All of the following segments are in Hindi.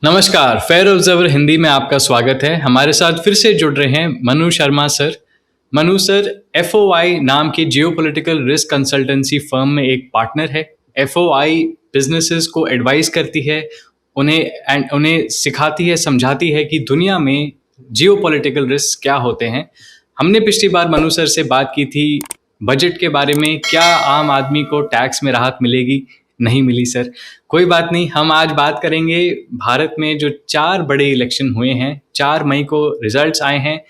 नमस्कार, फेयर ऑब्जर्वर हिंदी में आपका स्वागत है। हमारे साथ फिर से जुड़ रहे हैं Manu Sharma sir. Manu sir FOI नाम की जियोपॉलिटिकल रिस्क कंसल्टेंसी फर्म में एक पार्टनर है। एफओआई बिजनेसेस को एडवाइस करती है, उन्हें सिखाती है, समझाती है कि दुनिया में जियोपॉलिटिकल रिस्क क्या होते हैं। हमने पिछली बार मनु सर से बात की थी बजट के बारे में, क्या आम आदमी को टैक्स में राहत मिलेगी? नहीं मिली सर। कोई बात नहीं, हम आज बात करेंगे भारत में जो 4 बड़े इलेक्शन हुए हैं। 4 मई को रिजल्ट्स आए हैं।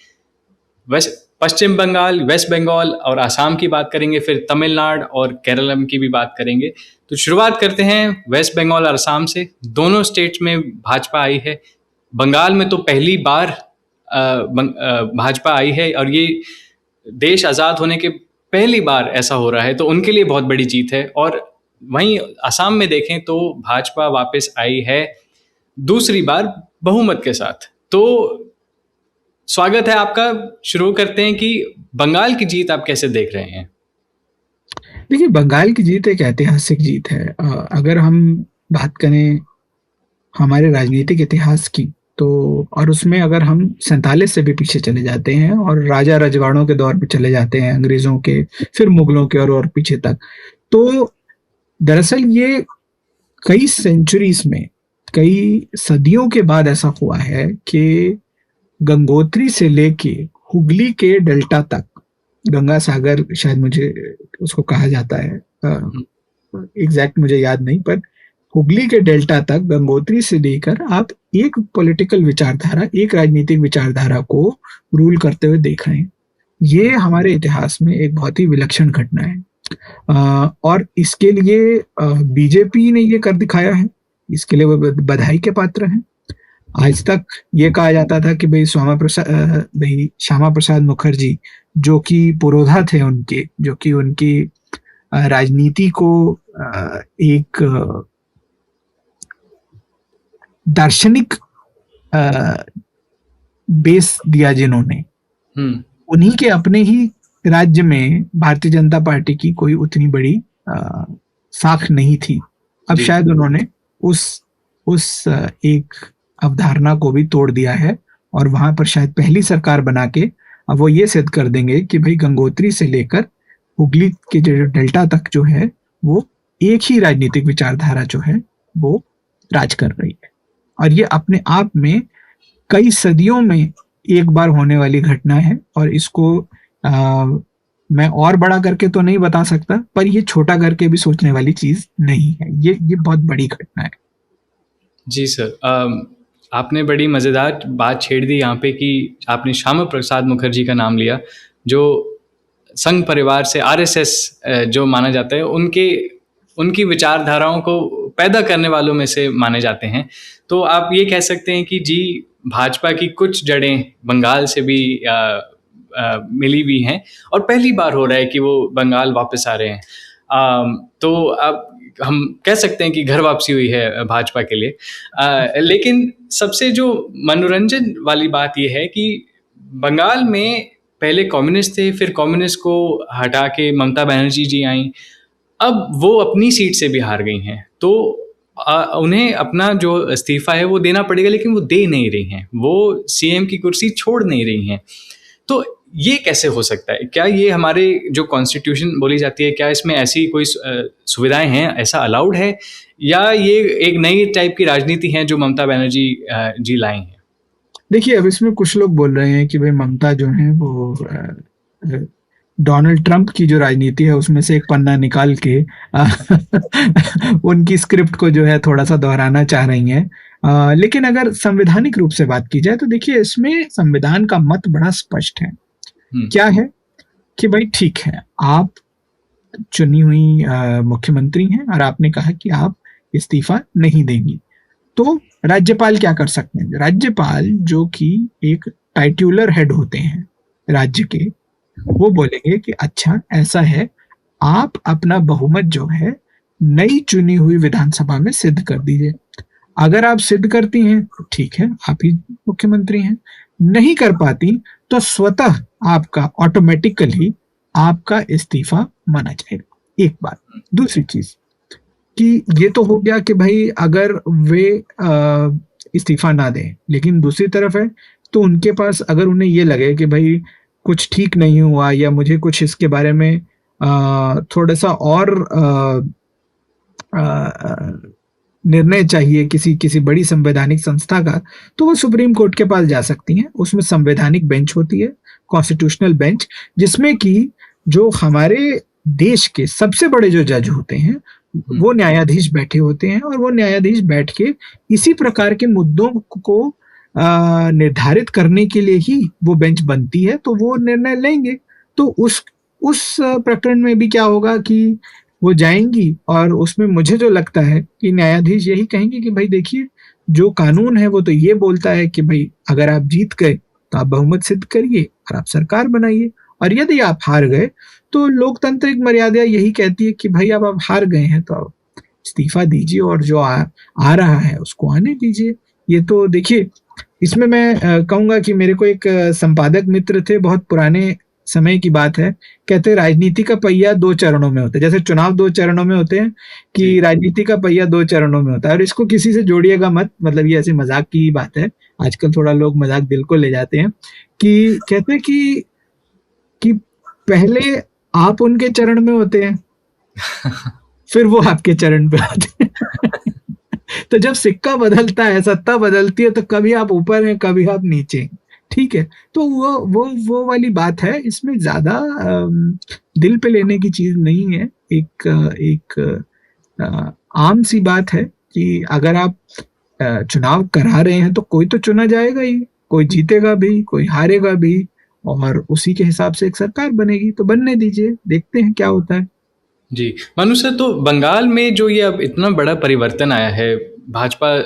पश्चिम बंगाल, वेस्ट बंगाल और आसाम की बात करेंगे, फिर तमिलनाडु और केरलम की भी बात करेंगे। तो शुरुआत करते हैं वेस्ट बंगाल और आसाम से। दोनों स्टेट्स में भाजपा आई है। बंगाल में तो पहली बार भाजपा आई है और ये देश आज़ाद होने के पहली बार ऐसा हो रहा है, तो उनके लिए बहुत बड़ी जीत है। और वहीं असम में देखें तो भाजपा वापस आई है दूसरी बार बहुमत के साथ। तो स्वागत है आपका। शुरू करते हैं कि बंगाल की जीत आप कैसे देख रहे हैं? देखिए, बंगाल की जीत एक ऐतिहासिक जीत है। अगर हम बात करें हमारे राजनीतिक इतिहास की, तो और उसमें अगर हम 47 से भी पीछे चले जाते हैं और राजा रजवाड़ों के दौर पे चले जाते हैं, अंग्रेजों के, फिर मुगलों के और पीछे तक, तो दरअसल ये कई सेंचुरीज में, कई सदियों के बाद ऐसा हुआ है कि गंगोत्री से लेके हुगली के डेल्टा तक, गंगा सागर शायद मुझे उसको कहा जाता है, एग्जैक्ट मुझे याद नहीं, पर हुगली के डेल्टा तक गंगोत्री से लेकर आप एक पॉलिटिकल विचारधारा, एक राजनीतिक विचारधारा को रूल करते हुए देख रहे हैं। ये हमारे इतिहास में एक बहुत ही विलक्षण घटना है। और इसके लिए बीजेपी ने ये कर दिखाया है, इसके लिए वो बधाई के पात्र हैं। आज तक ये कहा जाता था कि भाई श्यामा प्रसाद मुखर्जी, जो कि पुरोधा थे उनके, जो कि उनकी राजनीति को एक दार्शनिक बेस दिया जिन्होंने, उन्हीं के अपने ही राज्य में भारतीय जनता पार्टी की कोई उतनी बड़ी साख नहीं थी। अब शायद उन्होंने उस एक अवधारणा को भी तोड़ दिया है और वहां पर शायद पहली सरकार बना के अब वो ये सिद्ध कर देंगे कि भाई गंगोत्री से लेकर हुगली के जो डेल्टा तक जो है, वो एक ही राजनीतिक विचारधारा जो है वो राज कर रही है। और ये अपने आप में कई सदियों में एक बार होने वाली घटना है। और इसको मैं और बड़ा करके तो नहीं बता सकता, पर ये छोटा करके भी सोचने वाली चीज नहीं है। ये बहुत बड़ी घटना है। जी सर, आपने बड़ी मज़ेदार बात छेड़ दी यहाँ पे कि आपने श्यामा प्रसाद मुखर्जी का नाम लिया, जो संघ परिवार से आरएसएस जो माना जाता है, उनकी विचारधाराओं को पैदा करने वालों में से माने जाते हैं। तो आप ये कह सकते हैं कि जी, भाजपा की कुछ जड़ें बंगाल से भी मिली हुई हैं और पहली बार हो रहा है कि वो बंगाल वापस आ रहे हैं। तो अब हम कह सकते हैं कि घर वापसी हुई है भाजपा के लिए। लेकिन सबसे जो मनोरंजन वाली बात ये है कि बंगाल में पहले कम्युनिस्ट थे, फिर कम्युनिस्ट को हटा के ममता बनर्जी जी आई। अब वो अपनी सीट से भी हार गई हैं, तो उन्हें अपना जो इस्तीफा है वो देना पड़ेगा, लेकिन वो दे नहीं रही हैं। वो सीएम की कुर्सी छोड़ नहीं रही हैं। तो ये कैसे हो सकता है? क्या ये हमारे जो कॉन्स्टिट्यूशन बोली जाती है, क्या इसमें ऐसी कोई सुविधाएं हैं, ऐसा अलाउड है, या ये एक नई टाइप की राजनीति है जो ममता बनर्जी जी लाई हैं? देखिए, अब इसमें कुछ लोग बोल रहे हैं कि भाई ममता जो है वो डोनाल्ड ट्रंप की जो राजनीति है उसमें से एक पन्ना निकाल के उनकी स्क्रिप्ट को जो है थोड़ा सा दोहराना चाह रही हैं। लेकिन अगर संवैधानिक रूप से बात की जाए तो देखिए, इसमें संविधान का मत बड़ा स्पष्ट है। क्या है कि भाई ठीक है, आप चुनी हुई मुख्यमंत्री हैं और आपने कहा कि आप इस्तीफा नहीं देंगी, तो राज्यपाल क्या कर सकते हैं? राज्यपाल, जो कि एक टाइट्यूलर हेड होते हैं राज्य के, वो बोलेंगे कि अच्छा ऐसा है, आप अपना बहुमत जो है नई चुनी हुई विधानसभा में सिद्ध कर दीजिए। अगर आप सिद्ध करती हैं तो ठीक है, आप ही मुख्यमंत्री हैं। नहीं कर पाती तो स्वतः आपका ऑटोमेटिकली आपका इस्तीफा माना जाएगा। एक बात। दूसरी चीज कि ये तो हो गया कि भाई अगर वे इस्तीफा ना दें, लेकिन दूसरी तरफ है तो उनके पास अगर उन्हें ये लगे कि भाई कुछ ठीक नहीं हुआ या मुझे कुछ इसके बारे में थोड़ा सा और निर्णय चाहिए किसी किसी बड़ी संवैधानिक संस्था का, तो वो सुप्रीम कोर्ट के पास जा सकती हैं। उसमें संवैधानिक बेंच होती है, कॉन्स्टिट्यूशनल बेंच, जिसमें कि जो हमारे देश के सबसे बड़े जो जज होते हैं वो न्यायाधीश बैठे होते हैं, और वो न्यायाधीश बैठ के इसी प्रकार के मुद्दों को निर्धारित करने के लिए ही वो बेंच बनती है, तो वो निर्णय लेंगे। तो उस प्रकरण में भी क्या होगा कि वो जाएंगी, और उसमें मुझे जो लगता है कि न्यायाधीश यही कहेंगे कि भाई देखिए, जो कानून है वो तो ये बोलता है कि भाई अगर आप जीत गए तो आप बहुमत सिद्ध करिए और आप सरकार बनाइए, और यदि आप हार गए तो लोकतांत्रिक मर्यादा यही कहती है कि भाई अब आप हार गए हैं तो आप इस्तीफा दीजिए और जो आ रहा है उसको आने दीजिए। ये तो देखिए, इसमें मैं कहूंगा कि मेरे को एक संपादक मित्र थे, बहुत पुराने समय की बात है, कहते हैं राजनीति का पहिया 2 चरणों में होता है। जैसे चुनाव 2 चरणों में होते हैं, कि राजनीति का पहिया 2 चरणों में होता है। और इसको किसी से जोड़िएगा मत, मतलब ये ऐसी मजाक की बात है, आजकल थोड़ा लोग मजाक दिल को ले जाते हैं, कि कहते हैं कि पहले आप उनके चरण में होते हैं फिर वो आपके चरण पे होते हैं तो जब सिक्का बदलता है, सत्ता बदलती है, तो कभी आप ऊपर हैं, कभी आप नीचे हैं, ठीक है। तो वो वाली बात है, इसमें ज्यादा दिल पे लेने की चीज नहीं है। एक आम सी बात है कि अगर आप चुनाव करा रहे हैं तो कोई तो चुना जाएगा ही, कोई जीतेगा भी, कोई हारेगा भी, और उसी के हिसाब से एक सरकार बनेगी, तो बनने दीजिए, देखते हैं क्या होता है। जी मनु सर, तो बंगाल में जो ये अब इतना बड़ा परिवर्तन आया है, भाजपा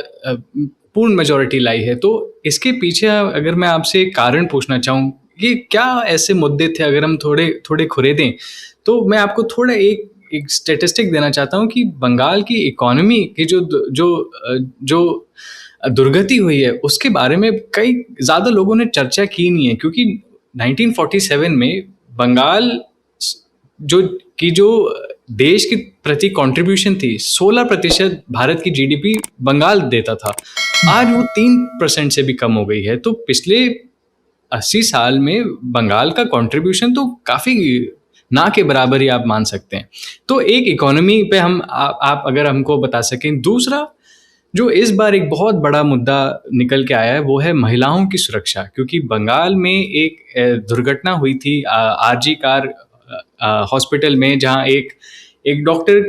पूर्ण मेजोरिटी लाई है, तो इसके पीछे अगर मैं आपसे एक कारण पूछना चाहूँ, ये क्या ऐसे मुद्दे थे, अगर हम थोड़े थोड़े खुरेदें, तो मैं आपको थोड़ा एक स्टेटिस्टिक देना चाहता हूँ कि बंगाल की इकोनॉमी की जो जो जो दुर्गति हुई है उसके बारे में कई ज़्यादा लोगों ने चर्चा की नहीं है, क्योंकि 1947 में बंगाल जो देश की प्रति कंट्रीब्यूशन थी 16% भारत की जीडीपी बंगाल देता था, आज वो 3% से भी कम हो गई है। तो पिछले 80 साल में बंगाल का कंट्रीब्यूशन तो काफ़ी ना के बराबर ही आप मान सकते हैं। तो एक इकोनॉमी पे आप अगर हमको बता सकें। दूसरा जो इस बार एक बहुत बड़ा मुद्दा निकल के आया है वो है महिलाओं की सुरक्षा, क्योंकि बंगाल में एक दुर्घटना हुई थी आरजी कार हॉस्पिटल में, जहाँ एक डॉक्टर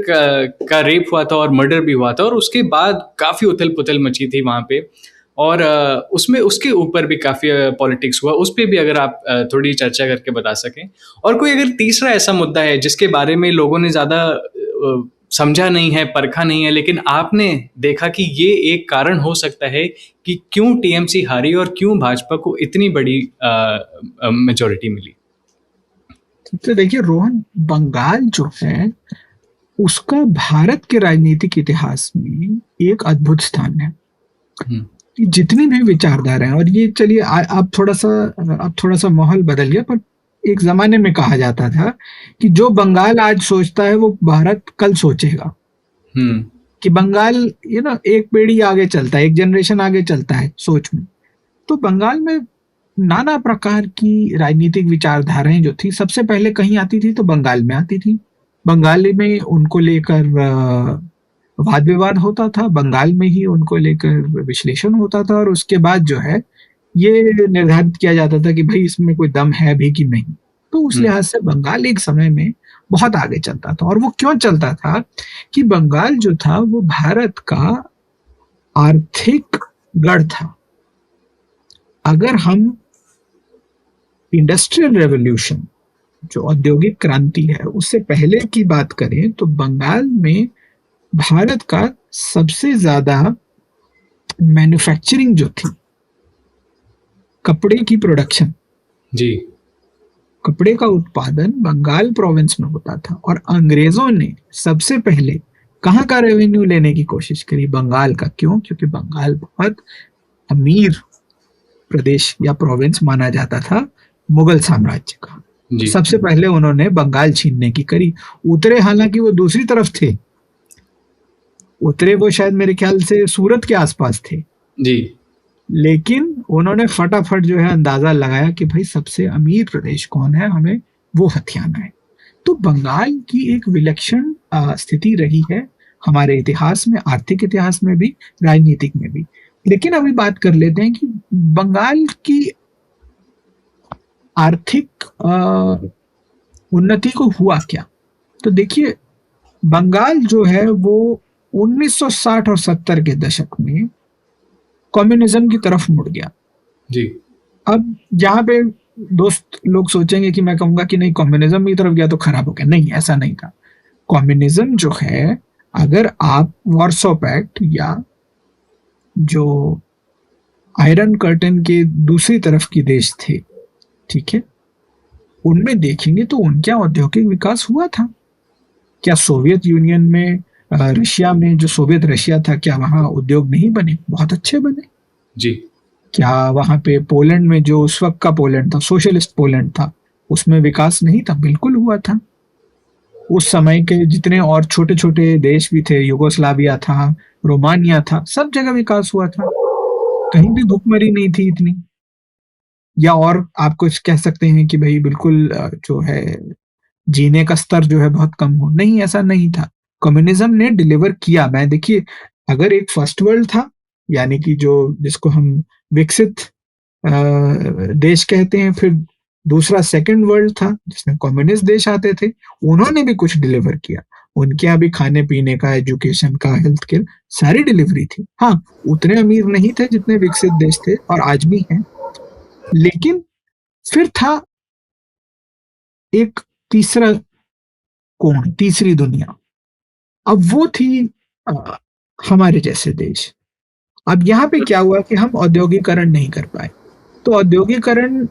का रेप हुआ था और मर्डर भी हुआ था, और उसके बाद काफ़ी उथल पुथल मची थी वहाँ पे, और उसमें उसके ऊपर भी काफ़ी पॉलिटिक्स हुआ, उस पर भी अगर आप थोड़ी चर्चा करके बता सकें। और कोई अगर तीसरा ऐसा मुद्दा है जिसके बारे में लोगों ने ज़्यादा समझा नहीं है, परखा नहीं है, लेकिन आपने देखा कि ये एक कारण हो सकता है कि क्यों टीएमसी हारी और क्यों भाजपा को इतनी बड़ी मेजॉरिटी मिली। तो देखिए रोहन, बंगाल जो है उसका भारत के राजनीतिक इतिहास में एक अद्भुत स्थान है। जितनी भी विचारधारा है, और ये चलिए अब थोड़ा सा माहौल बदल गया, पर एक जमाने में कहा जाता था कि जो बंगाल आज सोचता है वो भारत कल सोचेगा। कि बंगाल एक पीढ़ी आगे चलता है, एक जनरेशन आगे चलता है सोच में। तो बंगाल में नाना प्रकार की राजनीतिक विचारधाराएं जो थी, सबसे पहले कहीं आती थी तो बंगाल में आती थी। बंगाल में उनको लेकर वाद विवाद होता था, बंगाल में ही उनको लेकर विश्लेषण होता था, और उसके बाद जो है ये निर्धारित किया जाता था कि भाई इसमें कोई दम है भी कि नहीं। तो उस लिहाज से बंगाल एक समय में बहुत आगे चलता था। और वो क्यों चलता था कि बंगाल जो था वो भारत का आर्थिक गढ़ था। अगर हम इंडस्ट्रियल रेवोल्यूशन, जो औद्योगिक क्रांति है, उससे पहले की बात करें तो बंगाल में भारत का सबसे ज्यादा मैन्युफैक्चरिंग जो थी, कपड़े की प्रोडक्शन, जी, कपड़े का उत्पादन बंगाल प्रोविंस में होता था। और अंग्रेजों ने सबसे पहले कहाँ का रेवेन्यू लेने की कोशिश करी? बंगाल का। क्यों? क्योंकि बंगाल बहुत अमीर प्रदेश या प्रोविंस माना जाता था मुगल साम्राज्य का। सबसे पहले उन्होंने बंगाल छीनने की करी। उतरे हालांकि वो दूसरी तरफ थे, उतरे वो शायद मेरे ख्याल से सूरत के आसपास थे, जी। लेकिन उन्होंने फटाफट जो है अंदाजा लगाया कि भाई सबसे अमीर प्रदेश कौन है, हमें वो हथियाना है। तो बंगाल की एक विलक्षण स्थिति रही है हमारे इतिहास में, आर्थिक इतिहास में भी, राजनीतिक में भी। लेकिन अभी बात कर लेते हैं कि बंगाल की आर्थिक उन्नति को हुआ क्या। तो देखिए, बंगाल जो है वो 1960 और 70 के दशक में कम्युनिज्म की तरफ मुड़ गया। जी। अब यहाँ पे दोस्त लोग सोचेंगे कि मैं कहूंगा कि नहीं, कम्युनिज्म की तरफ गया तो खराब हो गया। नहीं, ऐसा नहीं था। कम्युनिज्म जो है, अगर आप वॉर्सो पैक्ट या जो आयरन कर्टन के दूसरी तरफ के देश थे, ठीक है, उनमें देखेंगे तो उनका औद्योगिक विकास हुआ था। क्या सोवियत यूनियन में, रशिया में, जो सोवियत रशिया था, क्या वहाँ उद्योग नहीं बने? बहुत अच्छे बने। जी। क्या वहाँ पे पोलैंड में, जो उस वक्त का पोलैंड था, सोशलिस्ट पोलैंड था, उसमें विकास नहीं था? बिल्कुल हुआ था। उस समय के जितने और छोटे छोटे देश भी थे, युगोस्लाविया था, रोमानिया था, सब जगह विकास हुआ था। कहीं भी भुखमरी नहीं थी इतनी। या और आप कुछ कह सकते हैं कि भाई बिल्कुल जो है जीने का स्तर जो है बहुत कम हो। नहीं, ऐसा नहीं था। कम्युनिज्म ने डिलीवर किया। मैं देखिए, अगर एक फर्स्ट वर्ल्ड था, यानी कि जो जिसको हम विकसित देश कहते हैं, फिर दूसरा सेकंड वर्ल्ड था जिसमें कम्युनिस्ट देश आते थे, उन्होंने भी कुछ डिलीवर किया। उनके यहाँ भी खाने पीने का, एजुकेशन का, हेल्थ केयर, सारी डिलीवरी थी। हाँ, उतने अमीर नहीं थे जितने विकसित देश थे, और आज भी हैं। लेकिन फिर था एक तीसरा कोण, तीसरी दुनिया। अब वो थी अ, हमारे जैसे देश। अब यहाँ पे क्या हुआ कि हम औद्योगिकरण नहीं कर पाए। तो औद्योगिकरण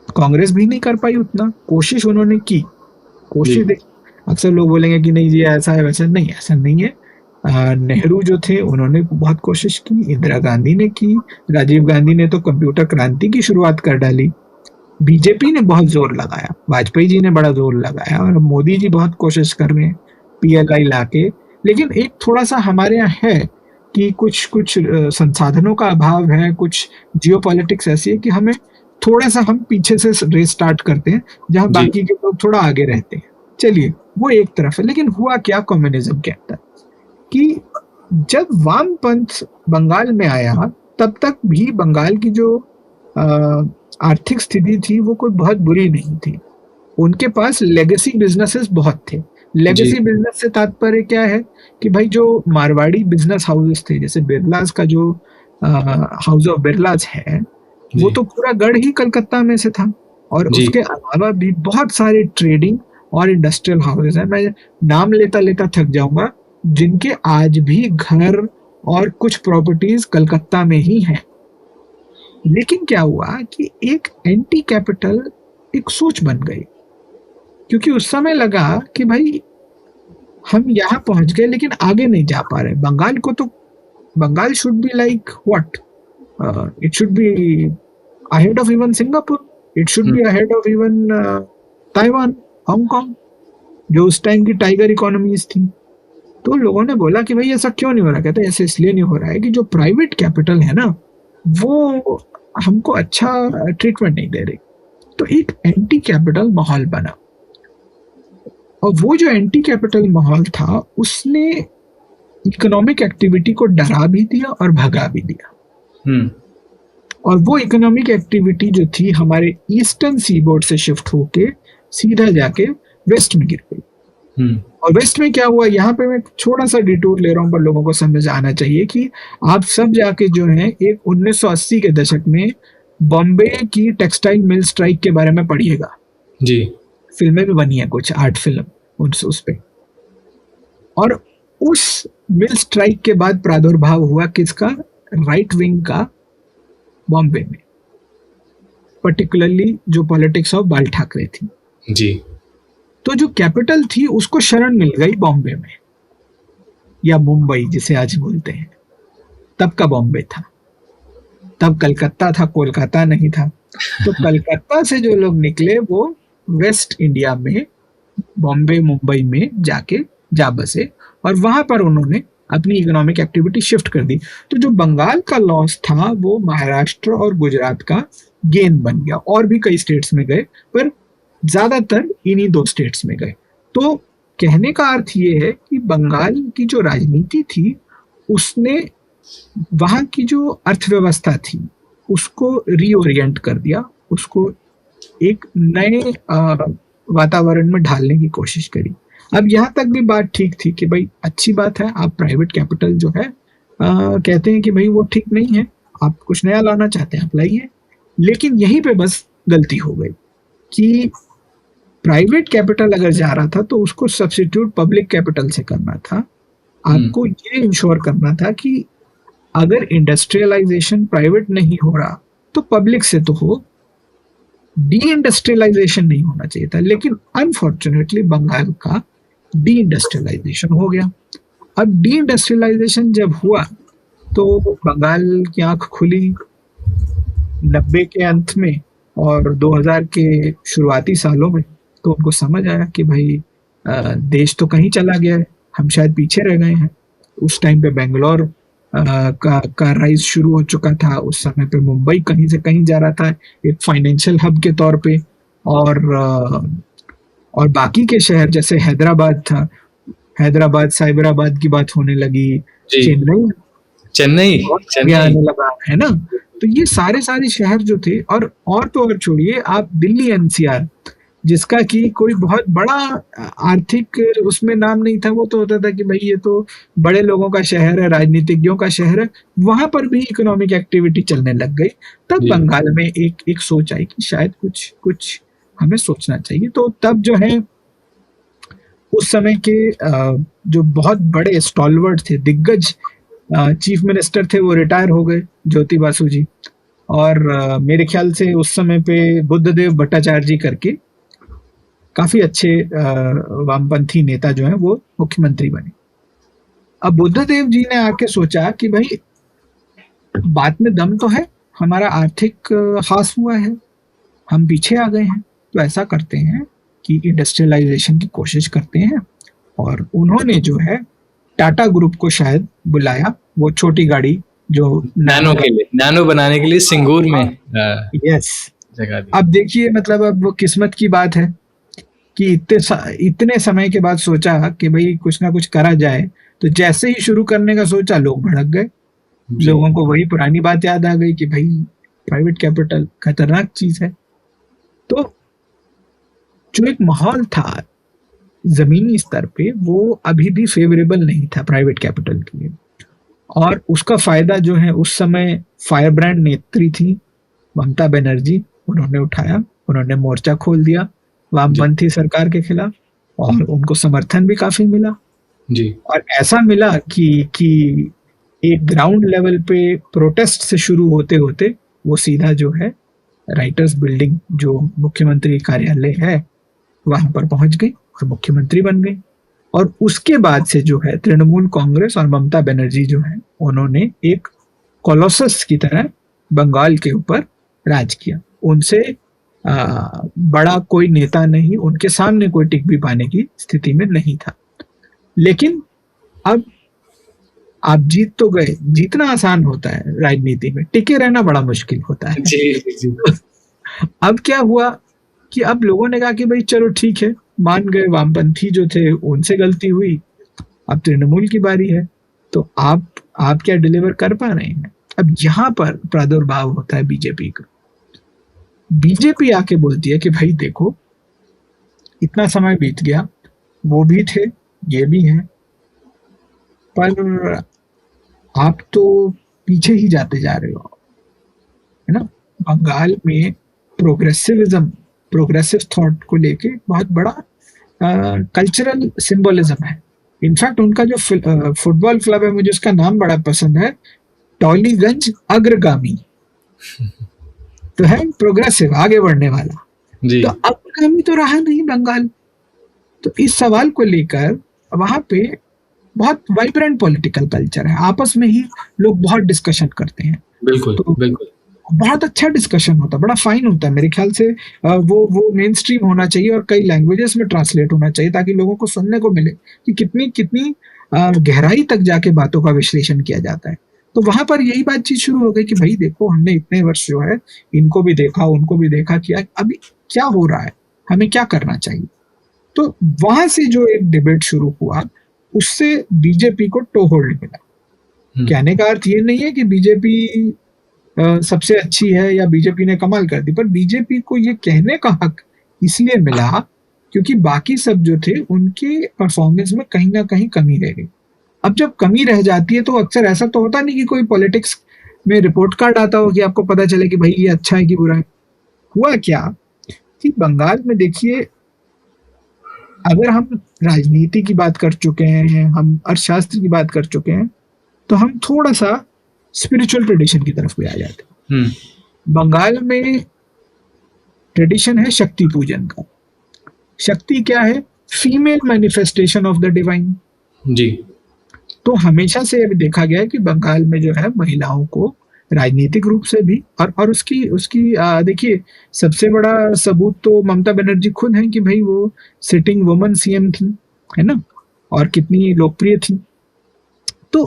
कांग्रेस भी नहीं कर पाई उतना। कोशिश उन्होंने की, कोशिश जी। अक्सर लोग बोलेंगे कि नहीं जी ऐसा है, वैसा नहीं, ऐसा नहीं है। नेहरू जो थे उन्होंने बहुत कोशिश की, इंदिरा गांधी ने की, राजीव गांधी ने तो कंप्यूटर क्रांति की शुरुआत कर डाली, बीजेपी ने बहुत जोर लगाया, वाजपेयी जी ने बड़ा जोर लगाया, और मोदी जी बहुत कोशिश कर रहे हैं पीएलआई लाके। लेकिन एक थोड़ा सा हमारे यहाँ है कि कुछ कुछ संसाधनों का अभाव है, कुछ जियोपॉलिटिक्स ऐसी है कि हमें थोड़ा सा, हम पीछे से रेस स्टार्ट करते हैं जहां जी। बाकी के लोग थोड़ा आगे रहते हैं। चलिए, वो एक तरफ है। लेकिन हुआ क्या कम्युनिज्म के अंदर कि जब वामपंथ बंगाल में आया, तब तक भी बंगाल की जो आर्थिक स्थिति थी वो कोई बहुत बुरी नहीं थी। उनके पास लेगेसी बिजनेसेस बहुत थे। जी। लेगेसी बिजनेस से तात्पर्य क्या है कि भाई जो मारवाड़ी बिजनेस हाउसेस थे, जैसे बिरलास का जो हाउस ऑफ बिरलास है, वो जी। तो पूरा गढ़ ही कलकत्ता में से था। और जी। उसके अलावा भी बहुत सारे ट्रेडिंग और इंडस्ट्रियल हाउसेस हैं, मैं नाम लेता लेता थक जाऊंगा, जिनके आज भी घर और कुछ प्रॉपर्टीज कलकत्ता में ही हैं। लेकिन क्या हुआ कि एक एंटी कैपिटल एक सोच बन गई, क्योंकि उस समय लगा कि भाई हम यहाँ पहुंच गए लेकिन आगे नहीं जा पा रहे। बंगाल को तो, Bengal should be like what, it should be ahead of even Singapore, it should hmm. Be ahead of even Taiwan, Hong Kong, जो उस टाइम की टाइगर इकोनॉमीज थी। तो लोगों ने बोला कि भाई ऐसा क्यों नहीं हो रहा। कहते ऐसे इसलिए नहीं हो रहा है कि जो प्राइवेट कैपिटल है ना, वो हमको अच्छा ट्रीटमेंट नहीं दे रही। तो एक एंटी कैपिटल माहौल बना, और वो जो एंटी कैपिटल माहौल था उसने इकोनॉमिक एक्टिविटी को डरा भी दिया और भगा भी दिया। हम्म। और वो इकोनॉमिक एक्टिविटी जो थी हमारे ईस्टर्न सीबोर्ड से शिफ्ट होके सीधा जाके वेस्ट में गिर गई। और वेस्ट में क्या हुआ, यहाँ पे मैं थोड़ा सा डिटूर ले रहा हूँ, पर लोगों को समझ आना चाहिए कि आप सब जाके जो है एक 1980 के दशक में बॉम्बे की टेक्सटाइल मिल स्ट्राइक के बारे में पढ़िएगा। जी। फिल्में भी बनी है, कुछ आर्ट फिल्म उस पे। और उस मिल स्ट्राइक के बाद प्रादुर्भाव हुआ किसका, राइट विंग का, बॉम्बे में, पर्टिकुलरली जो पॉलिटिक्स ऑफ बाल ठाकरे थी। जी। तो जो कैपिटल थी उसको शरण मिल गई बॉम्बे में, या मुंबई जिसे आज बोलते हैं। तब का बॉम्बे था, तब कलकत्ता था, कोलकाता नहीं था। तो कलकत्ता से जो लोग निकले वो वेस्ट इंडिया में, बॉम्बे मुंबई में जाके जा बसे, और वहां पर उन्होंने अपनी इकोनॉमिक एक्टिविटी शिफ्ट कर दी। तो जो बंगाल का लॉस था वो महाराष्ट्र और गुजरात का गेन बन गया, और भी कई स्टेट्स में गए पर ज्यादातर इन्हीं 2 स्टेट्स में गए। तो कहने का अर्थ ये है कि बंगाल की जो राजनीति थी उसने वहां की जो अर्थव्यवस्था थी उसको रीओरिएंट कर दिया, उसको एक नए वातावरण में ढालने की कोशिश करी। अब यहाँ तक भी बात ठीक थी कि भाई अच्छी बात है, आप प्राइवेट कैपिटल जो है कहते हैं कि भाई वो ठीक नहीं है, आप कुछ नया लाना चाहते हैं आप लाइए। लेकिन यहीं पे बस गलती हो गई कि प्राइवेट कैपिटल अगर जा रहा था तो उसको सब्स्टिट्यूट पब्लिक कैपिटल से करना था। आपको ये इंश्योर करना था कि अगर इंडस्ट्रियलाइजेशन प्राइवेट नहीं हो रहा तो पब्लिक से तो हो, डी इंडस्ट्रियलाइजेशन नहीं होना चाहिए था। लेकिन अनफॉर्चुनेटली बंगाल का डी इंडस्ट्रियलाइजेशन हो गया। अब डी इंडस्ट्रियलाइजेशन जब हुआ तो बंगाल की आंख खुली 90 के अंत में और 2000 के शुरुआती सालों में। तो उनको समझ आया कि भाई देश तो कहीं चला गया है, हम शायद पीछे रह गए हैं। उस टाइम पे बेंगलोर का राइज शुरू हो चुका था, उस समय पे मुंबई कहीं से कहीं जा रहा था एक फाइनेंशियल हब के तौर पे, और बाकी के शहर जैसे हैदराबाद था, हैदराबाद साइबराबाद की बात होने लगी, चेन्नई आने लगा है ना। तो ये सारे शहर जो थे, और तो और छोड़िए आप दिल्ली एनसीआर जिसका कि कोई बहुत बड़ा आर्थिक उसमें नाम नहीं था, वो तो होता था कि भाई ये तो बड़े लोगों का शहर है, राजनीतिज्ञों का शहर है, वहां पर भी इकोनॉमिक एक्टिविटी चलने लग गई। तब बंगाल में एक सोच आई कि शायद कुछ हमें सोचना चाहिए। तो तब जो है उस समय के जो बहुत बड़े स्टॉलवर्ड थे, दिग्गज चीफ मिनिस्टर थे, वो रिटायर हो गए, ज्योति बासु जी, और मेरे ख्याल से उस समय पे बुद्धदेव भट्टाचार्य जी करके काफी अच्छे वामपंथी नेता जो है वो मुख्यमंत्री बने। अब बुद्धदेव जी ने आके सोचा कि भाई बात में दम तो है, हमारा आर्थिक हास हुआ है, हम पीछे आ गए हैं, तो ऐसा करते हैं कि इंडस्ट्रियलाइजेशन की कोशिश करते हैं। और उन्होंने जो है टाटा ग्रुप को शायद बुलाया, वो छोटी गाड़ी जो नैनो बनाने के लिए सिंगूर में यस जगह दी। अब देखिए मतलब अब वो किस्मत की बात है कि इतने समय के बाद सोचा कि भाई कुछ ना कुछ करा जाए, तो जैसे ही शुरू करने का सोचा लोग भड़क गए। लोगों को वही पुरानी बात याद आ गई कि भाई प्राइवेट कैपिटल खतरनाक चीज है। तो जो एक माहौल था जमीनी स्तर पे वो अभी भी फेवरेबल नहीं था प्राइवेट कैपिटल के लिए, और उसका फायदा जो है उस समय फायर ब्रांड नेत्री थी ममता बनर्जी, उन्होंने उठाया, उन्होंने मोर्चा खोल दिया वामपंथी सरकार के खिलाफ, और उनको समर्थन भी काफी मिला जी। और ऐसा मिला कि एक ग्राउंड लेवल पे प्रोटेस्ट से शुरू होते होते वो सीधा जो है राइटर्स बिल्डिंग जो मुख्यमंत्री कार्यालय है वहां पर पहुंच गई और मुख्यमंत्री बन गई। और उसके बाद से जो है तृणमूल कांग्रेस और ममता बनर्जी जो है उन्होंने एक कोलोसस की तरह बंगाल के ऊपर राज किया। उनसे बड़ा कोई नेता नहीं, उनके सामने कोई टिक भी पाने की स्थिति में नहीं था। लेकिन अब आप जीत तो गए, जीतना आसान होता है राजनीति में, टिके रहना बड़ा मुश्किल होता है। जी। अब क्या हुआ कि अब लोगों ने कहा कि भाई चलो ठीक है, मान गए वामपंथी जो थे उनसे गलती हुई, अब तृणमूल की बारी है, तो आप क्या डिलीवर कर पा रहे हैं। अब यहाँ पर प्रादुर्भाव होता है बीजेपी का। बीजेपी आके बोलती है कि भाई देखो इतना समय बीत गया, वो भी थे ये भी हैं, पर आप तो पीछे ही जाते जा रहे हो, है ना। बंगाल में प्रोग्रेसिव थॉट को लेके बहुत बड़ा कल्चरल सिंबलिज्म है। इनफैक्ट उनका जो फुटबॉल क्लब है, मुझे उसका नाम बड़ा पसंद है, टॉलीगंज अग्रगामी। तो है प्रोग्रेसिव, आगे बढ़ने वाला जी। तो अग्रगामी तो रहा नहीं बंगाल। तो इस सवाल को लेकर वहां पे बहुत वाइब्रेंट पॉलिटिकल कल्चर है, आपस में ही लोग बहुत डिस्कशन करते हैं। बिल्कुल तो बिल्कुल बहुत अच्छा डिस्कशन होता है, बड़ा फाइन होता है। मेरे ख्याल से वो मेन स्ट्रीम होना चाहिए और कई लैंग्वेजेस में ट्रांसलेट होना चाहिए ताकि लोगों को सुनने को मिले कि कितनी गहराई तक जाके बातों का विश्लेषण किया जाता है। तो वहां पर यही बातचीत शुरू हो गई कि भाई देखो, हमने इतने वर्ष जो है इनको भी देखा, उनको भी देखा, किया, अभी क्या हो रहा है, हमें क्या करना चाहिए। तो वहां से जो एक डिबेट शुरू हुआ, उससे बीजेपी को टोहोल्ड मिला। कहने का अर्थ ये नहीं है कि बीजेपी सबसे अच्छी है या बीजेपी ने कमाल कर दी, पर बीजेपी को ये कहने का हक इसलिए मिला क्योंकि बाकी सब जो थे उनके परफॉर्मेंस में कहीं ना कहीं कमी रह गई। अब जब कमी रह जाती है तो अक्सर ऐसा तो होता नहीं कि कोई पॉलिटिक्स में रिपोर्ट कार्ड आता हो कि आपको पता चले कि भाई ये अच्छा है कि बुरा है। हुआ क्या कि बंगाल में देखिए, अगर हम राजनीति की बात कर चुके हैं, हम अर्थशास्त्र की बात कर चुके हैं, तो हम थोड़ा सा स्पिरिचुअल ट्रेडिशन की तरफ भी आ जाते हैं। बंगाल में ट्रेडिशन है शक्ति पूजन का। शक्ति क्या है? Female manifestation of the divine ji. तो हमेशा से अभी देखा गया है कि बंगाल में जो है महिलाओं को राजनीतिक रूप से भी और उसकी उसकी देखिए, सबसे बड़ा सबूत तो ममता बनर्जी खुद है कि भाई वो सिटिंग वुमन सीएम थी, है ना, और कितनी लोकप्रिय थी। तो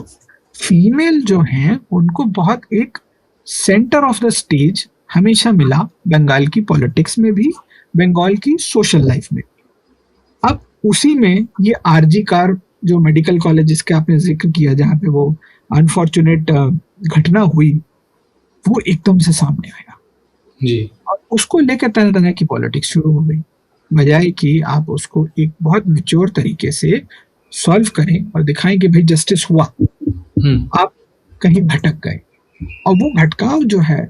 फीमेल जो हैं उनको बहुत एक सेंटर ऑफ द स्टेज हमेशा मिला, बंगाल की पॉलिटिक्स में भी, बंगाल की सोशल लाइफ में। अब उसी में ये आरजी कार जो मेडिकल कॉलेज जिसका आपने जिक्र किया, जहाँ पे वो अनफॉर्चुनेट घटना हुई, वो एकदम से सामने आया जी। और उसको लेकर तरह तरह की पॉलिटिक्स शुरू हो गई, बजाय कि आप उसको एक बहुत मैच्योर तरीके से सॉल्व करें और दिखाएं कि भाई जस्टिस हुआ। आप कहीं भटक गए और वो भटकाव जो है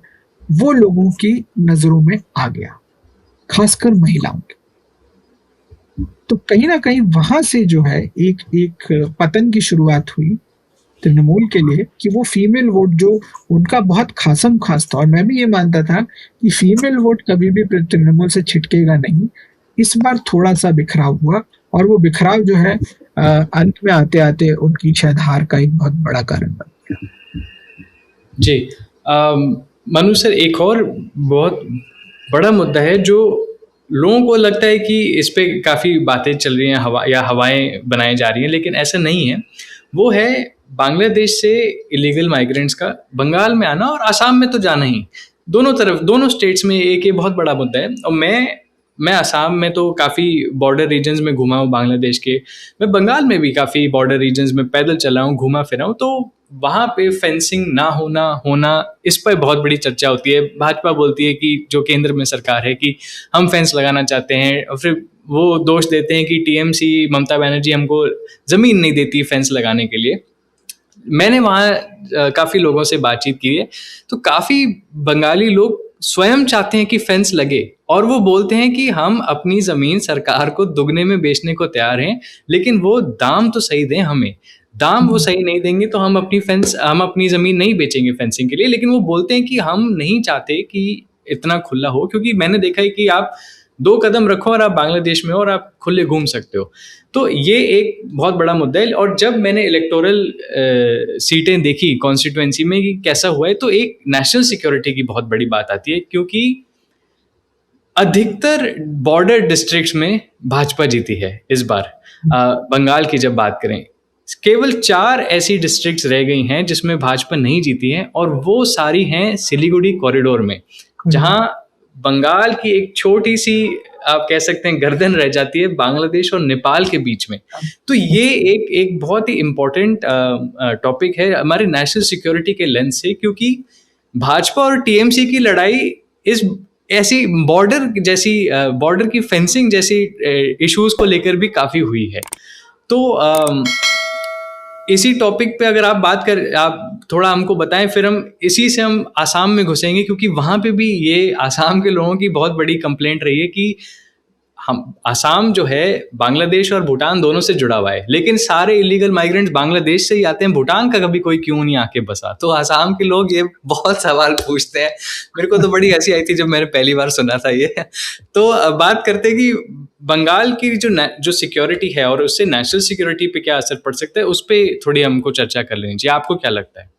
वो लोगों की नजरों में आ गया, खासकर महिलाओं के। तो कहीं ना कहीं वहां से जो है एक पतन की शुरुआत हुई तृणमूल के लिए, कि वो फीमेल वोट जो उनका बहुत खासम खास था, और मैं भी ये मानता था कि फीमेल वोट कभी भी तृणमूल से छिटकेगा नहीं। इस बार थोड़ा सा बिखराव हुआ और वो बिखराव जो है अंत में आते आते उनकी शायद हार का एक बहुत बड़ा कारण बन गया। जी। मनु सर, एक और बहुत बड़ा मुद्दा है जो लोगों को लगता है कि इस पे काफ़ी बातें चल रही हैं, हवाएं बनाई जा रही हैं, लेकिन ऐसा नहीं है। वो है बांग्लादेश से इलीगल माइग्रेंट्स का बंगाल में आना और आसाम में तो जाना ही। दोनों तरफ, दोनों स्टेट्स में एक ये बहुत बड़ा मुद्दा है। और मैं आसाम में तो काफ़ी बॉर्डर रीजन्स में घूमा हूँ बांग्लादेश के। मैं बंगाल में भी काफ़ी बॉर्डर रीजन्स में पैदल चला हूँ, घूमा फिरा हूँ। तो वहाँ पे फेंसिंग ना होना इस पर बहुत बड़ी चर्चा होती है। भाजपा बोलती है कि जो केंद्र में सरकार है कि हम फेंस लगाना चाहते हैं, और फिर वो दोष देते हैं कि टीएमसी ममता बनर्जी हमको ज़मीन नहीं देती फेंस लगाने के लिए। मैंने वहाँ काफ़ी लोगों से बातचीत की है, तो काफ़ी बंगाली लोग स्वयं चाहते हैं कि फेंस लगे, और वो बोलते हैं कि हम अपनी ज़मीन सरकार को दुगने में बेचने को तैयार हैं, लेकिन वो दाम तो सही दें हमें। दाम वो सही नहीं देंगे तो हम अपनी ज़मीन नहीं बेचेंगे फेंसिंग के लिए। लेकिन वो बोलते हैं कि हम नहीं चाहते कि इतना खुला हो, क्योंकि मैंने देखा है कि आप 2 कदम रखो और आप बांग्लादेश में हो और आप खुले घूम सकते हो। तो ये एक बहुत बड़ा मुद्दा है। और जब मैंने इलेक्टोरल सीटें देखी कॉन्स्टिट्यूएंसी में कि कैसा हुआ है, तो एक नेशनल सिक्योरिटी की बहुत बड़ी बात आती है, क्योंकि अधिकतर बॉर्डर डिस्ट्रिक्ट्स में भाजपा जीती है इस बार। बंगाल की जब बात करें, केवल 4 ऐसी डिस्ट्रिक्ट्स रह गई हैं जिसमें भाजपा नहीं जीती है, और वो सारी हैं सिलीगुड़ी कॉरिडोर में, जहां बंगाल की एक छोटी सी, आप कह सकते हैं, गर्दन रह जाती है बांग्लादेश और नेपाल के बीच में। तो ये एक बहुत ही इम्पोर्टेंट टॉपिक है हमारे नेशनल सिक्योरिटी के लेंस से, क्योंकि भाजपा और टीएमसी की लड़ाई इस ऐसी बॉर्डर की फेंसिंग जैसी इश्यूज को लेकर भी काफ़ी हुई है। तो इसी टॉपिक पे अगर आप थोड़ा हमको बताएं, फिर हम आसाम में घुसेंगे, क्योंकि वहाँ पे भी ये आसाम के लोगों की बहुत बड़ी कंप्लेंट रही है कि आसाम जो है बांग्लादेश और भूटान दोनों से जुड़ा हुआ है, लेकिन सारे इलीगल माइग्रेंट्स बांग्लादेश से ही आते हैं, भूटान का कभी कोई क्यों नहीं आके बसा। तो आसाम के लोग ये बहुत सवाल पूछते हैं। मेरे को तो बड़ी हंसी आई थी जब मैंने पहली बार सुना था ये। तो बात करते हैं कि बंगाल की जो सिक्योरिटी है और उससे नेशनल सिक्योरिटी पे क्या असर पड़ सकता है, उस पर थोड़ी हमको चर्चा कर लेनी चाहिए। आपको क्या लगता है?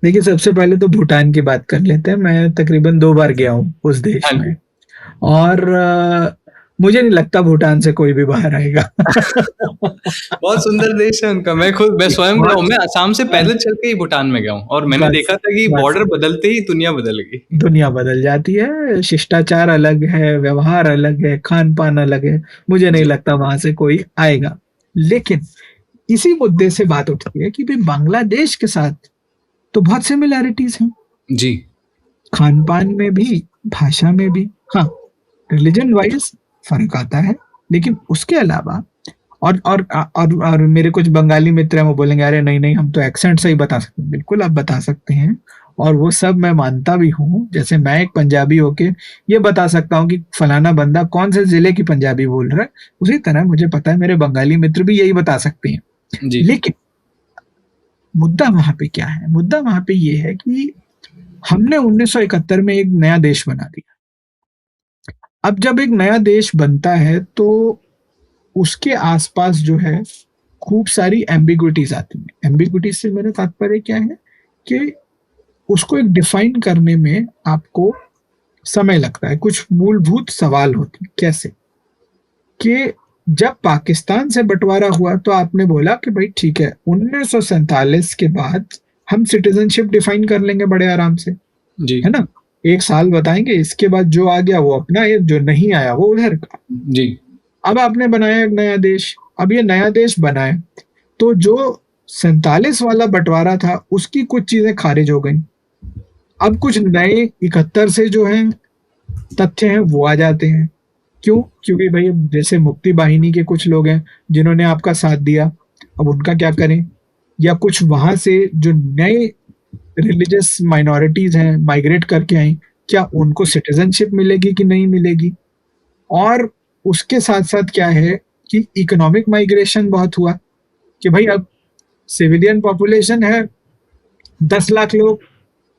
देखिए, सबसे पहले तो भूटान की बात कर लेते हैं। मैं तकरीबन 2 बार गया हूँ उस देश में, और मुझे नहीं लगता भूटान से कोई भी बाहर आएगा। बहुत सुंदर देश है उनका। मैं स्वयं गया हूँ, मैं असम से पैदल चल के ही भूटान में गया हूँ और मैंने बस देखा था कि बस बॉर्डर बदलते ही दुनिया बदल गई। दुनिया बदल जाती है, शिष्टाचार अलग है, व्यवहार अलग है, खान पान अलग है। मुझे नहीं जी, लगता वहां से कोई आएगा। लेकिन इसी मुद्दे से बात उठती है कि भाई बांग्लादेश के साथ तो बहुत सिमिलैरिटीज हैं, जी, खान पान में भी, भाषा में भी। हाँ, रिलीजन वाइज फर्क आता है, लेकिन उसके अलावा और मेरे कुछ बंगाली मित्र हैं, वो बोलेंगे अरे नहीं नहीं हम तो एक्सेंट से ही बता सकते हैं। बिल्कुल आप बता सकते हैं, और वो सब मैं मानता भी हूँ। जैसे मैं एक पंजाबी होके ये बता सकता हूँ कि फलाना बंदा कौन से जिले की पंजाबी बोल रहा है, उसी तरह मुझे पता है मेरे बंगाली मित्र भी यही बता सकते हैं। जी, लेकिन मुद्दा वहां पे क्या है? मुद्दा वहां पे ये है कि हमने 1971 में एक नया देश बना दिया। अब जब एक नया देश बनता है तो उसके आसपास जो है खूब सारी एम्बिग्विटीज आती हैं। एम्बिग्विटीज से मेरा तात्पर्य क्या है कि उसको एक डिफाइन करने में आपको समय लगता है। कुछ मूलभूत सवाल होते हैं, कैसे कि जब पाकिस्तान से बंटवारा हुआ तो आपने बोला कि भाई ठीक है 1947 के बाद हम सिटीजनशिप डिफाइन कर लेंगे बड़े आराम से, जी, है ना? एक साल बताएंगे, इसके बाद जो आ गया वो अपना, ये जो नहीं आया वो उधर का। जी, अब आपने बनाया एक नया देश। अब ये नया देश बनाए तो जो 47 वाला बंटवारा था उसकी कुछ चीजें खारिज हो गई। अब कुछ नए 71 से जो है तथ्य हैं वो आ जाते हैं। क्यों? क्योंकि भाई अब जैसे मुक्ति वाहिनी के कुछ लोग हैं जिन्होंने आपका साथ दिया, अब उनका क्या करें? या कुछ वहां से जो नए रिलीजियस माइनॉरिटीज हैं माइग्रेट करके आई, क्या उनको सिटीजनशिप मिलेगी कि नहीं मिलेगी? और उसके साथ साथ क्या है कि इकोनॉमिक माइग्रेशन बहुत हुआ कि भाई अब सिविलियन पॉपुलेशन है, 10 लाख लोग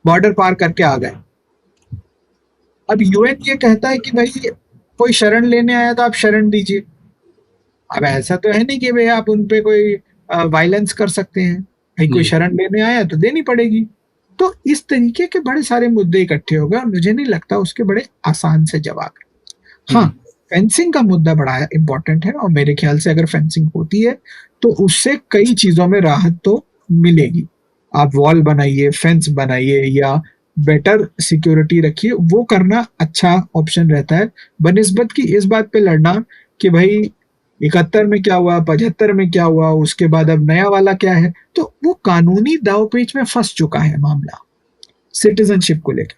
बॉर्डर पार करके आ गए। अब यूएन ये कहता है कि भाई कोई शरण लेने आया तो आप शरण दीजिए। अब ऐसा तो है नहीं कि भाई आप उन पे कोई वायलेंस कर सकते हैं। भाई कोई जी, शरण लेने आया तो देनी पड़ेगी। तो इस तरीके के बड़े सारे मुद्दे इकट्ठे हो गए और मुझे नहीं लगता उसके बड़े आसान से जवाब है। हाँ, हुँ, फेंसिंग का मुद्दा बड़ा इंपॉर्टेंट है और मेरे ख्याल से अगर फेंसिंग होती है तो उससे कई चीजों में राहत तो मिलेगी। आप वॉल बनाइए, फेंस बनाइए या बेटर सिक्योरिटी रखिए, वो करना अच्छा ऑप्शन रहता है बनिस्बत की इस बात पे लड़ना कि भाई 71 में क्या हुआ, 75 में क्या हुआ, उसके बाद अब नया वाला क्या है। तो वो कानूनी दावपेच में फंस चुका है मामला सिटीजनशिप को लेकर।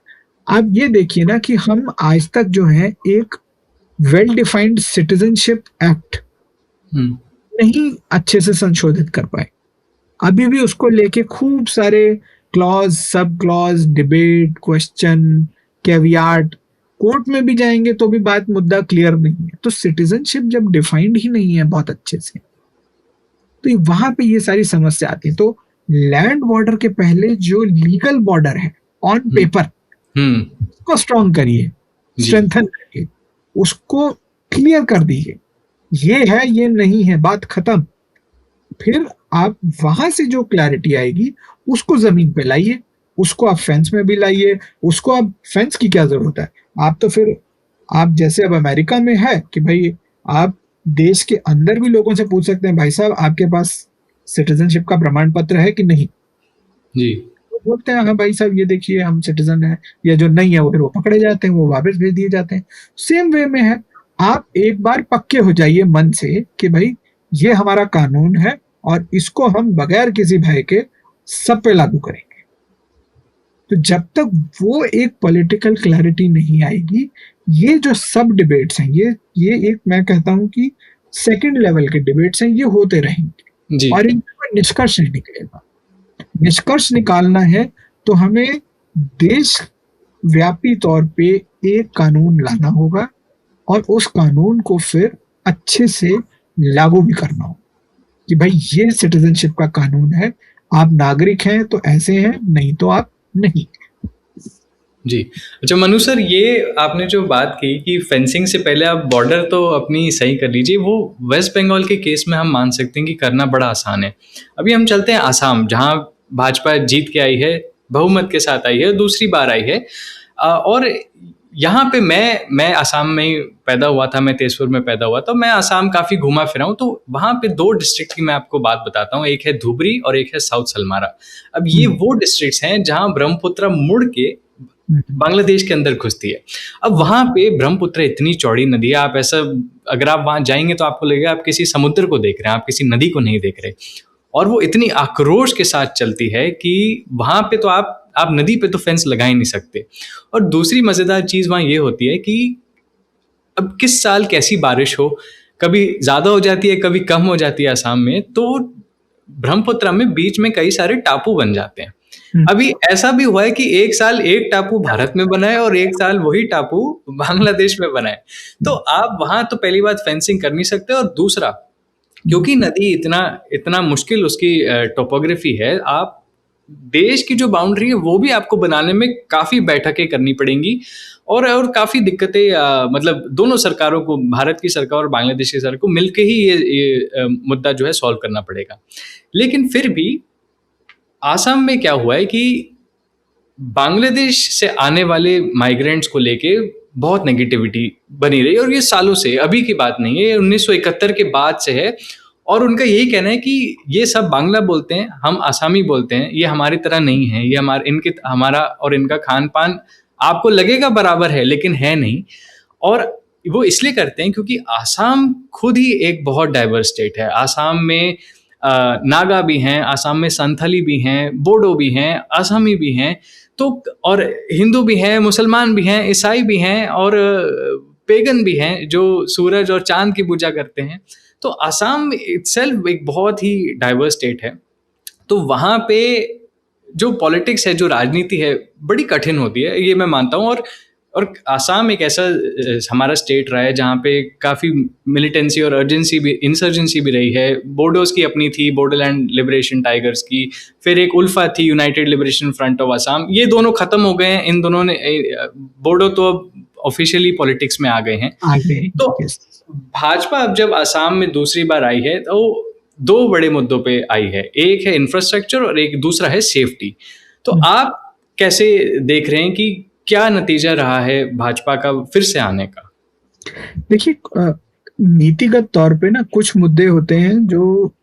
आप ये देखिए ना कि हम आज तक जो है एक वेल डिफाइंड सिटीजनशिप एक्ट हुँ, नहीं अच्छे से संशोधित कर पाए। अभी भी उसको लेके खूब सारे clause, sub clause, debate, question, caveat, court में भी जाएंगे तो भी बात मुद्दा क्लियर नहीं है। तो सिटीजनशिप जब डिफाइंड ही नहीं है बहुत अच्छे से, तो वहां पे ये सारी समस्या आती है। तो लैंड बॉर्डर के पहले जो लीगल बॉर्डर है ऑन हुँ, पेपर, हुँ, उसको स्ट्रॉन्ग करिए, जी, स्ट्रेंथन करिए, उसको क्लियर कर दीजिए, ये है ये नहीं है, बात खत्म। फिर आप वहां से जो क्लैरिटी आएगी उसको जमीन पे लाइए, उसको आप फेंस में भी लाइए। उसको आप फेंस की क्या जरूरत है? आप तो फिर आप जैसे अब अमेरिका में है कि भाई आप देश के अंदर भी लोगों से पूछ सकते हैं भाई साहब आपके पास सिटीजनशिप का प्रमाण पत्र है कि नहीं। जी, तो बोलते हैं हाँ भाई साहब ये देखिए हम सिटीजन हैं, या जो नहीं है वो फिर वो पकड़े जाते हैं, वो वापस भेज दिए जाते हैं। सेम वे में है, आप एक बार पक्के हो जाइए मन से कि भाई ये हमारा कानून है और इसको हम बगैर किसी भय के सब पे लागू करेंगे। तो जब तक वो एक पॉलिटिकल क्लैरिटी नहीं आएगी, ये जो सब डिबेट्स हैं, ये एक मैं कहता हूं कि सेकंड लेवल के डिबेट्स हैं, ये होते रहेंगे जी, और इनका कोई निष्कर्ष नहीं निकलेगा। निष्कर्ष निकालना है तो हमें देश व्यापी तौर पे एक कानून लाना होगा और उस कानून को फिर अच्छे से लागू भी करना होगा कि भाई ये सिटीजनशिप का कानून है, आप नागरिक हैं तो ऐसे हैं, नहीं तो आप नहीं। जी। अच्छा मनु सर, ये आपने जो बात की कि फेंसिंग से पहले आप बॉर्डर तो अपनी सही कर लीजिए, वो वेस्ट बंगाल के केस में हम मान सकते हैं कि करना बड़ा आसान है। अभी हम चलते हैं आसाम, जहाँ भाजपा जीत के आई है, बहुमत के साथ आई है, दूसरी बार आई है। और यहाँ पे मैं असम में ही पैदा हुआ था, मैं तेजपुर में पैदा हुआ था, मैं असम काफ़ी घूमा फिरा हूँ, तो वहाँ पे 2 डिस्ट्रिक्ट की मैं आपको बात बताता हूँ, एक है धुबरी और एक है साउथ सलमारा। अब ये वो डिस्ट्रिक्ट्स हैं जहाँ ब्रह्मपुत्र मुड़ के बांग्लादेश के अंदर घुसती है। अब वहाँ पे ब्रह्मपुत्र इतनी चौड़ी नदी है, आप ऐसा अगर आप वहाँ जाएंगे तो आपको लगेगा आप किसी समुद्र को देख रहे हैं, आप किसी नदी को नहीं देख रहे। और वो इतनी आक्रोश के साथ चलती है कि वहाँ पे तो आप नदी पे तो फेंस लगा ही नहीं सकते। और दूसरी मज़ेदार चीज़ वहाँ ये होती है कि अब किस साल कैसी बारिश हो, कभी ज़्यादा हो जाती है, कभी कम हो जाती है असम में, तो ब्रह्मपुत्र में बीच में कई सारे टापू बन जाते हैं। अभी ऐसा भी हुआ है कि एक साल एक टापू भारत में बना है और एक साल वही टापू बांग्लादेश में बना है। तो आप वहाँ तो पहली बात फेंसिंग कर नहीं सकते, और दूसरा क्योंकि नदी इतना इतना मुश्किल उसकी टोपोग्राफी है, आप देश की जो बाउंड्री है वो भी आपको बनाने में काफ़ी बैठकें करनी पड़ेंगी, और काफ़ी दिक्कतें, मतलब दोनों सरकारों को, भारत की सरकार और बांग्लादेश की सरकार को मिलके ही ये मुद्दा जो है सॉल्व करना पड़ेगा। लेकिन फिर भी आसाम में क्या हुआ है कि बांग्लादेश से आने वाले माइग्रेंट्स को लेके बहुत नेगेटिविटी बनी रही, और ये सालों से, अभी की बात नहीं है, ये 1971 के बाद से है। और उनका यही कहना है कि ये सब बांग्ला बोलते हैं, हम आसामी बोलते हैं, ये हमारी तरह नहीं है, ये हमारा और इनका खान पान आपको लगेगा बराबर है लेकिन है नहीं। और वो इसलिए करते हैं क्योंकि आसाम खुद ही एक बहुत डाइवर्स स्टेट है। आसाम में नागा भी हैं, आसाम में संथाली भी हैं, बोडो भी हैं, आसामी भी हैं, तो और हिंदू भी हैं, मुसलमान भी हैं, ईसाई भी हैं, और पेगन भी हैं जो सूरज और चांद की पूजा करते हैं। तो आसाम इटसेल्फ एक बहुत ही डाइवर्स स्टेट है। तो वहाँ पे जो पॉलिटिक्स है, जो राजनीति है, बड़ी कठिन होती है, ये मैं मानता हूँ। और आसाम एक ऐसा हमारा स्टेट रहा है जहाँ पे काफ़ी मिलिटेंसी और इंसर्जेंसी भी रही है। बोडोज की अपनी थी, बोडोलैंड लिबरेशन टाइगर्स की, फिर एक उल्फा थी, United liberation front of Assam. ये दोनों ख़त्म हो गए हैं, इन दोनों ने, बोडो तो अब ऑफिशियली पॉलिटिक्स में आ गए हैं। तो भाजपा अब जब आसाम में दूसरी बार आई है तो 2 बड़े मुद्दों पे आई है, एक है इंफ्रास्ट्रक्चर और एक दूसरा है सेफ्टी। तो आप कैसे देख रहे हैं कि क्या नतीजा रहा है भाजपा का फिर से आने का? देखिए, नीतिगत तौर पे ना कुछ मुद्दे होते हैं जो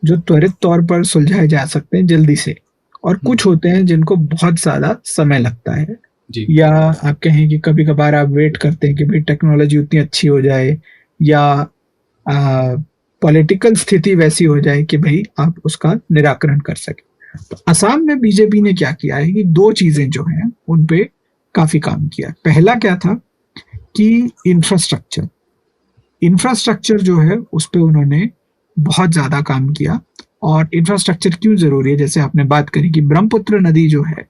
त्वरित तौर पर सुलझाए जा सकते हैं जल्दी से, और कुछ होते हैं जिनको बहुत ज़्यादा समय लगता है। या आप कहें कि कभी-कभार आप वेट करते हैं कि भाई टेक्नोलॉजी उतनी अच्छी हो जाए, या पॉलिटिकल स्थिति वैसी हो जाए कि भाई आप उसका निराकरण कर सकें। तो असम में बीजेपी ने क्या किया है कि 2 चीजें जो हैं उन पे काफी काम किया। पहला क्या था कि इंफ्रास्ट्रक्चर जो है उस पे उन्होंने बहुत ज्यादा काम किया। और इंफ्रास्ट्रक्चर क्यों जरूरी है, जैसे आपने बात करी कि ब्रह्मपुत्र नदी जो है,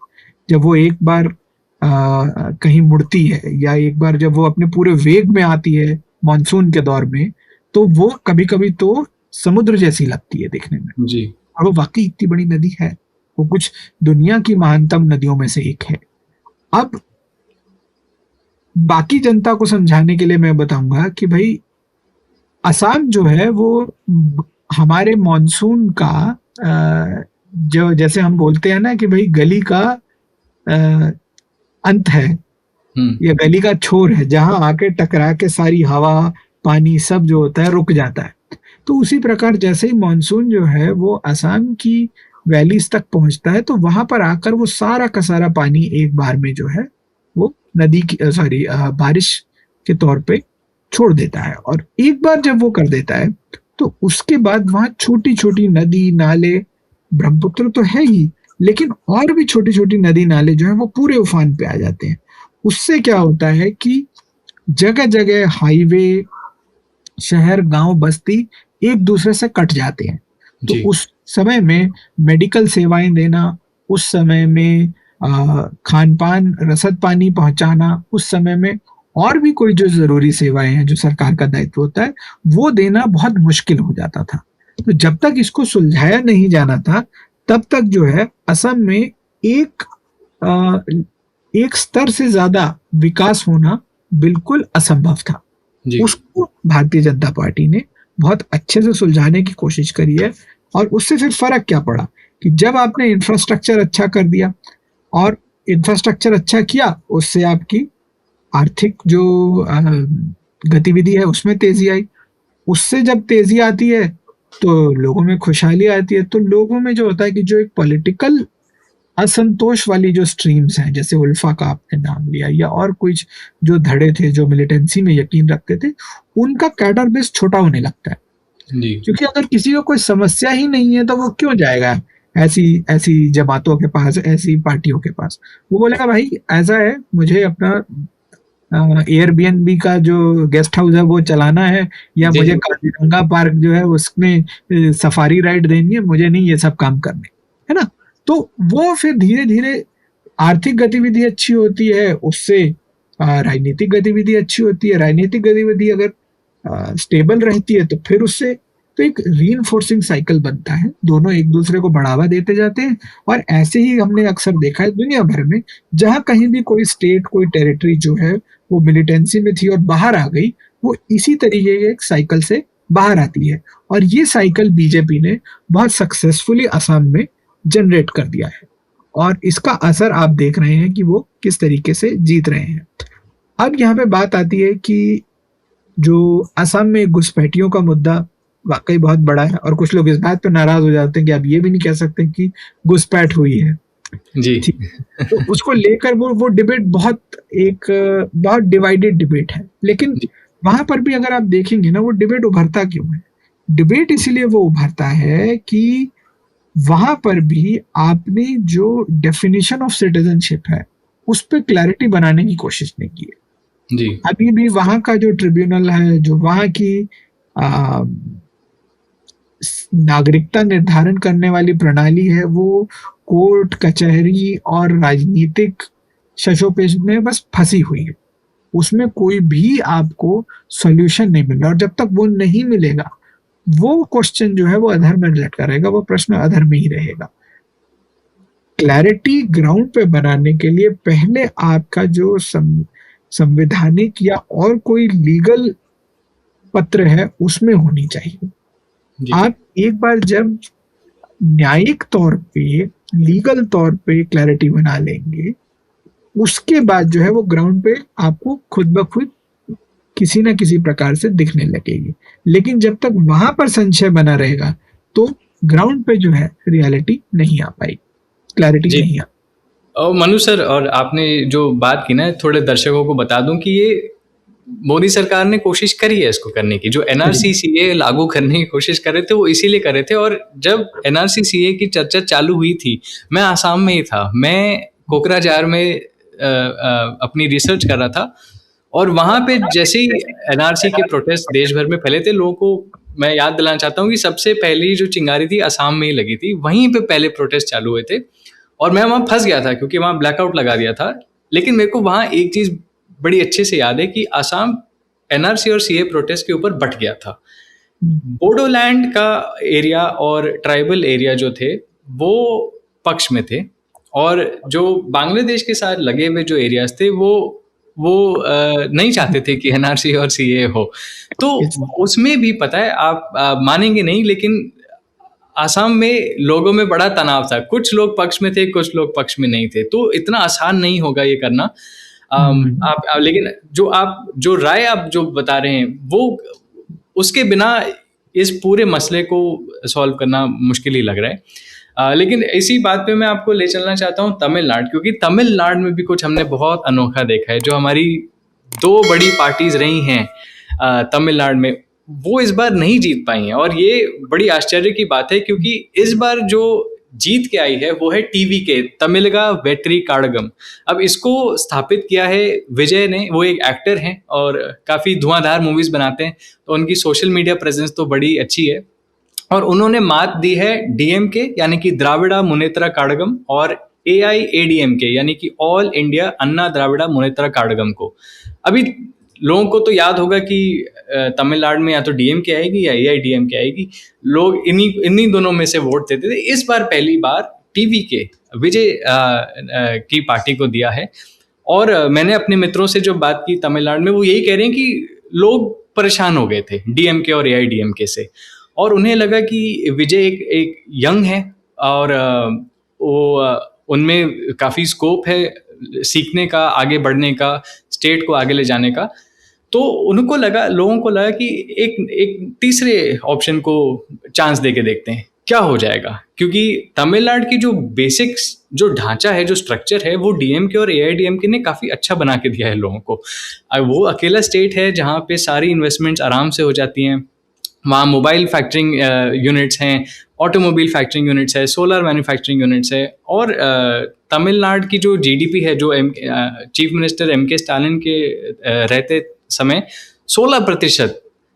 जब वो एक बार कहीं मुड़ती है, या एक बार जब वो अपने पूरे वेग में आती है मानसून के दौर में, तो वो कभी कभी तो समुद्र जैसी लगती है देखने में जी। और वो वाकई इतनी बड़ी नदी है, वो कुछ दुनिया की महानतम नदियों में से एक है। अब बाकी जनता को समझाने के लिए मैं बताऊंगा कि भाई असम जो है वो हमारे मॉनसून का, जो जैसे हम बोलते हैं ना कि भाई गली का अंत है, या गली का छोर है, जहां आके टकरा के सारी हवा पानी सब जो होता है रुक जाता है। तो उसी प्रकार जैसे ही मानसून जो है वो असम की वैलीज तक पहुंचता है, तो वहां पर आकर वो सारा का सारा पानी एक बार में जो है वो नदी की बारिश के तौर पे छोड़ देता है। और एक बार जब वो कर देता है तो उसके बाद वहां छोटी छोटी नदी नाले, ब्रह्मपुत्र तो है ही, लेकिन और भी छोटी छोटी नदी नाले जो है वो पूरे उफान पे आ जाते हैं। उससे क्या होता है कि जगह जगह हाईवे, शहर, गांव, बस्ती एक दूसरे से कट जाते हैं। तो उस समय में मेडिकल सेवाएं देना, उस समय में खान पान रसद पानी पहुंचाना, उस समय में और भी कोई जो जरूरी सेवाएं हैं जो सरकार का दायित्व होता है वो देना बहुत मुश्किल हो जाता था। तो जब तक इसको सुलझाया नहीं जाना था तब तक जो है असम में एक स्तर से ज्यादा विकास होना बिल्कुल असंभव था। उसको भारतीय जनता पार्टी ने बहुत अच्छे से सुलझाने की कोशिश करी है। और उससे फिर फर्क क्या पड़ा कि जब आपने इंफ्रास्ट्रक्चर अच्छा कर दिया, और इंफ्रास्ट्रक्चर अच्छा किया, उससे आपकी आर्थिक जो गतिविधि है उसमें तेजी आई। उससे जब तेजी आती है तो लोगों में खुशहाली आती है। तो लोगों में जो होता है कि जो एक पॉलिटिकल असंतोष वाली जो स्ट्रीम्स हैं, जैसे उल्फा का आपने नाम लिया, या और कुछ जो धड़े थे जो मिलिटेंसी में यकीन रखते थे, उनका कैडर बेस छोटा होने लगता है। जी क्योंकि अगर किसी को कोई समस्या ही नहीं है तो वो क्यों जाएगा ऐसी ऐसी जमातों के पास, ऐसी पार्टियों के पास। वो बोलेगा भाई ऐसा है, मुझे अपना एयरबीएनबी का जो गेस्ट हाउस है वो चलाना है, या जी मुझे काजीरंगा पार्क जो है उसमें सफारी राइड देनी है, मुझे नहीं ये सब काम करने, है ना। तो वो फिर धीरे धीरे आर्थिक गतिविधि अच्छी होती है, उससे राजनीतिक गतिविधि अच्छी होती है। राजनीतिक गतिविधि अगर स्टेबल रहती है तो फिर उससे तो एक रीइंफोर्सिंग साइकिल बनता है, दोनों एक दूसरे को बढ़ावा देते जाते हैं। और ऐसे ही हमने अक्सर देखा है दुनिया भर में, जहां कहीं भी कोई स्टेट, कोई टेरिटरी जो है वो मिलिटेंसी में थी और बाहर आ गई, वो इसी तरीके के एक साइकिल से बाहर आती है। और ये साइकिल बीजेपी ने बहुत सक्सेसफुली असम में जनरेट कर दिया है, और इसका असर आप देख रहे हैं कि वो किस तरीके से जीत रहे हैं। अब यहाँ पे बात आती है कि जो असम में घुसपैठियों का मुद्दा वाकई बहुत बड़ा है, और कुछ लोग इस बात पर नाराज हो जाते हैं कि आप ये भी नहीं कह सकते कि घुसपैठ हुई है। जी ठीक, तो उसको लेकर वो डिबेट बहुत डिवाइडेड डिबेट है। लेकिन जी वहां पर भी अगर आप देखेंगे ना, वो डिबेट उभरता क्यों है? डिबेट इसीलिए वो उभरता है कि वहां पर भी आपने जो डेफिनेशन ऑफ सिटीजनशिप है उस पर क्लैरिटी बनाने की कोशिश नहीं की है। जी अभी भी वहां का जो ट्रिब्यूनल है, जो वहां की आ, नागरिकता निर्धारण करने वाली प्रणाली है, वो कोर्ट कचहरी और राजनीतिक शशोपेश में बस फंसी हुई है। उसमें कोई भी आपको सॉल्यूशन नहीं मिल रहा, और जब तक वो नहीं मिलेगा, वो क्वेश्चन जो है वो अधर में लटका रहेगा, वो प्रश्न अधर में ही रहेगा। क्लैरिटी ग्राउंड पे बनाने के लिए पहले आपका जो संवैधानिक या और कोई लीगल पत्र है उसमें होनी चाहिए। जी आप एक बार जब न्यायिक तौर पे, लीगल तौर पे क्लैरिटी बना लेंगे, उसके बाद जो है वो ग्राउंड पे आपको खुद ब खुद किसी ना किसी प्रकार से दिखने लगेगी। लेकिन जब तक वहां पर संशय बना रहेगा तो ग्राउंड पे जो है रियलिटी नहीं आ पाएगी, क्लैरिटी जी नहीं आ। और मनु सर, और आपने जो बात की ना, थोड़े दर्शकों को बता दूं कि ये मोदी सरकार ने कोशिश करी है इसको करने की। जो एनआरसी सीए लागू करने की कोशिश कर रहे थे वो इसीलिए कर रहे थे। और जब एनआरसी सीए की चर्चा चालू हुई थी, मैं आसाम में ही था, मैं कोकराझार में अपनी रिसर्च कर रहा था। और वहाँ पे जैसे ही एनआरसी के प्रोटेस्ट देश भर में फैले थे, लोगों को मैं याद दिलाना चाहता हूँ कि सबसे पहली जो चिंगारी थी आसाम में ही लगी थी, वहीं पे पहले प्रोटेस्ट चालू हुए थे। और मैं वहाँ फंस गया था क्योंकि वहाँ ब्लैकआउट लगा दिया था। लेकिन मेरे को वहाँ एक चीज़ बड़ी अच्छे से याद है कि आसाम एनआरसी और सीए प्रोटेस्ट के ऊपर बट गया था। बोडोलैंड का एरिया और ट्राइबल एरिया जो थे वो पक्ष में थे, और जो बांग्लादेश के साथ लगे हुए जो एरियाज थे वो नहीं चाहते थे कि एनआरसी और सीए हो। तो उसमें भी पता है, आप मानेंगे नहीं, लेकिन आसाम में लोगों में बड़ा तनाव था। कुछ लोग पक्ष में थे, कुछ लोग पक्ष में नहीं थे। तो इतना आसान नहीं होगा ये करना। लेकिन जो राय आप जो बता रहे हैं वो, उसके बिना इस पूरे मसले को सॉल्व करना मुश्किल ही लग रहा है। लेकिन इसी बात पे मैं आपको ले चलना चाहता हूँ तमिलनाडु, क्योंकि तमिलनाडु में भी कुछ हमने बहुत अनोखा देखा है। जो हमारी दो बड़ी पार्टीज रही हैं तमिलनाडु में, वो इस बार नहीं जीत पाई हैं। और ये बड़ी आश्चर्य की बात है, क्योंकि इस बार जो जीत के आई है वो है टीवी के तमिलगा वेट्री काड़गम। अब इसको स्थापित किया है विजय ने। वो एक एक्टर हैं और काफ़ी धुआंधार मूवीज़ बनाते हैं, तो उनकी सोशल मीडिया प्रेजेंस तो बड़ी अच्छी है। और उन्होंने मात दी है डीएमके यानी कि द्राविड़ा मुनेत्रा काड़गम, और एआईएडीएमके यानी कि ऑल इंडिया अन्ना द्राविड़ा मुनेत्रा काड़गम को। अभी लोगों को तो याद होगा कि तमिलनाडु में या तो डीएमके आएगी या एआईडीएमके आएगी। लोग इन्हीं दोनों में से वोट देते थे। इस बार पहली बार टीवी के विजय की पार्टी को दिया है। और मैंने अपने मित्रों से जो बात की तमिलनाडु में, वो यही कह रहे हैं कि लोग परेशान हो गए थे डीएमके और एआईडीएमके से, और उन्हें लगा कि विजय एक यंग है, और वो उनमें काफ़ी स्कोप है सीखने का, आगे बढ़ने का, स्टेट को आगे ले जाने का। तो उनको लगा, लोगों को लगा कि एक तीसरे ऑप्शन को चांस दे के देखते हैं क्या हो जाएगा, क्योंकि तमिलनाडु की जो बेसिक्स, जो ढांचा है, जो स्ट्रक्चर है, वो डीएमके और एआईडीएमके ने काफ़ी अच्छा बना के दिया है लोगों को। वो अकेला स्टेट है जहाँ पे सारी इन्वेस्टमेंट्स आराम से हो जाती हैं। वहाँ मोबाइल फैक्चरिंग यूनिट्स हैं, ऑटोमोबाइल फैक्चरिंग यूनिट्स है, सोलर मैन्युफैक्चरिंग यूनिट्स है, और तमिलनाडु की जो जीडीपी है, जो चीफ मिनिस्टर एम के स्टालिन के रहते समय 16%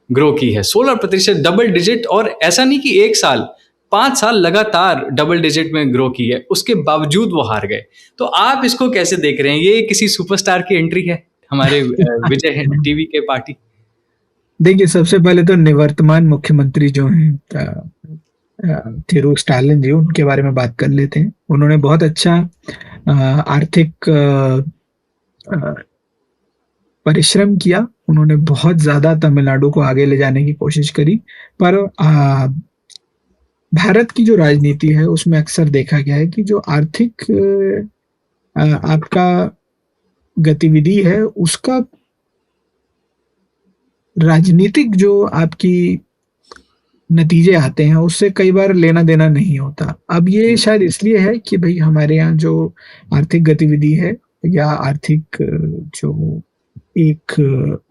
ग्रो की है। 16% डबल डिजिट, और ऐसा नहीं कि एक साल, 5 साल लगातार डबल डिजिट में ग्रो की है, उसके बावजूद वो हार गए। तो आप इसको कैसे देख रहे हैं? ये किसी सुपरस्टार की एंट्री है हमारे विजय टीवी के पार्टी? देखिए, सबसे पहले तो निवर्तमान मुख्यमंत्री जो हैं थिरू स्टालिन जी, उनके बारे में बात कर लेते हैं। उन्होंने बहुत अच्छा आर्थिक परिश्रम किया। उन्होंने बहुत ज्यादा तमिलनाडु को आगे ले जाने की कोशिश करी, पर भारत की जो राजनीति है उसमें अक्सर देखा गया है कि जो आर्थिक आपका गतिविधि है, उसका राजनीतिक जो आपकी नतीजे आते हैं उससे कई बार लेना देना नहीं होता। अब ये शायद इसलिए है कि भाई हमारे यहाँ जो आर्थिक गतिविधि है या आर्थिक जो एक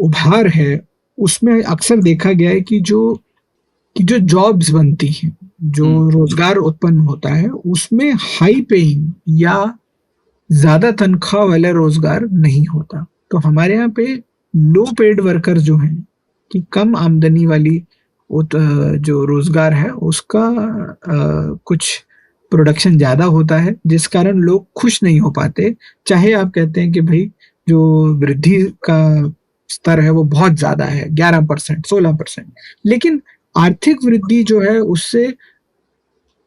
उभार है, उसमें अक्सर देखा गया है कि जो जॉब्स बनती हैं, जो रोजगार उत्पन्न होता है, उसमें हाई पेइंग या ज्यादा तनख्वाह वाला रोजगार नहीं होता। तो हमारे यहाँ पे लो पेड वर्कर जो हैं, कि कम आमदनी वाली जो रोजगार है उसका कुछ प्रोडक्शन ज्यादा होता है, जिस कारण लोग खुश नहीं हो पाते। चाहे आप कहते हैं कि भाई जो वृद्धि का स्तर है वो बहुत ज्यादा है, 11%, 16%, लेकिन आर्थिक वृद्धि जो है उससे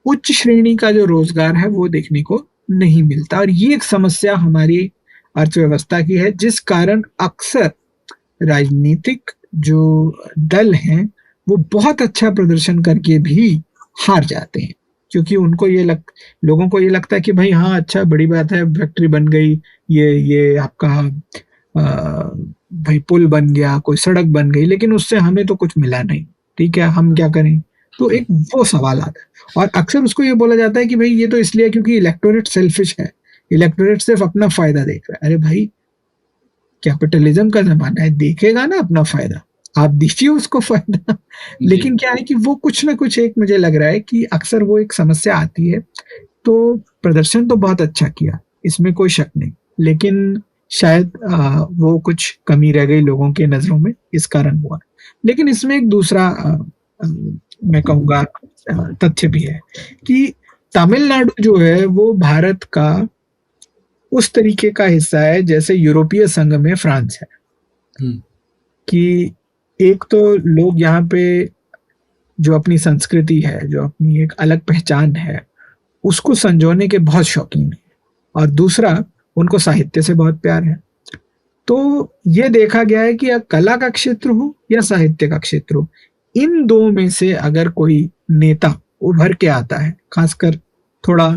उच्च श्रेणी का जो रोजगार है वो देखने को नहीं मिलता। और ये एक समस्या हमारी अर्थव्यवस्था की है, जिस कारण अक्सर राजनीतिक जो दल हैं वो बहुत अच्छा प्रदर्शन करके भी हार जाते हैं, क्योंकि उनको लोगों को ये लगता है कि भाई हाँ, अच्छा, बड़ी बात है, फैक्ट्री बन गई, ये आपका भाई पुल बन गया, कोई सड़क बन गई, लेकिन उससे हमें तो कुछ मिला नहीं, ठीक है, हम क्या करें? तो एक वो सवाल आता है, और अक्सर उसको ये बोला जाता है कि भाई ये तो इसलिए क्योंकि इलेक्टोरेट सेल्फिश है, इलेक्टोरेट सिर्फ अपना फायदा देख रहा है। अरे भाई, कैपिटलिज्म का जमाना है, देखेगा ना अपना फायदा, आप दीजिए उसको फायदा। लेकिन क्या है कि वो कुछ ना कुछ, एक मुझे लग रहा है कि अक्सर वो एक समस्या आती है। तो प्रदर्शन तो बहुत अच्छा किया, इसमें कोई शक नहीं, लेकिन शायद वो कुछ कमी रह गई लोगों के नजरों में, इस कारण हुआ। लेकिन इसमें एक दूसरा मैं कहूँगा तथ्य भी है कि तमिलनाडु जो है वो भारत का उस तरीके का हिस्सा है जैसे यूरोपीय संघ में फ्रांस है। कि एक तो लोग यहाँ पे जो अपनी संस्कृति है, जो अपनी एक अलग पहचान है, उसको संजोने के बहुत शौकीन है, और दूसरा, उनको साहित्य से बहुत प्यार है। तो ये देखा गया है कि या कला का क्षेत्र हो या साहित्य का क्षेत्र हो, इन दो में से अगर कोई नेता उभर के आता है, खासकर थोड़ा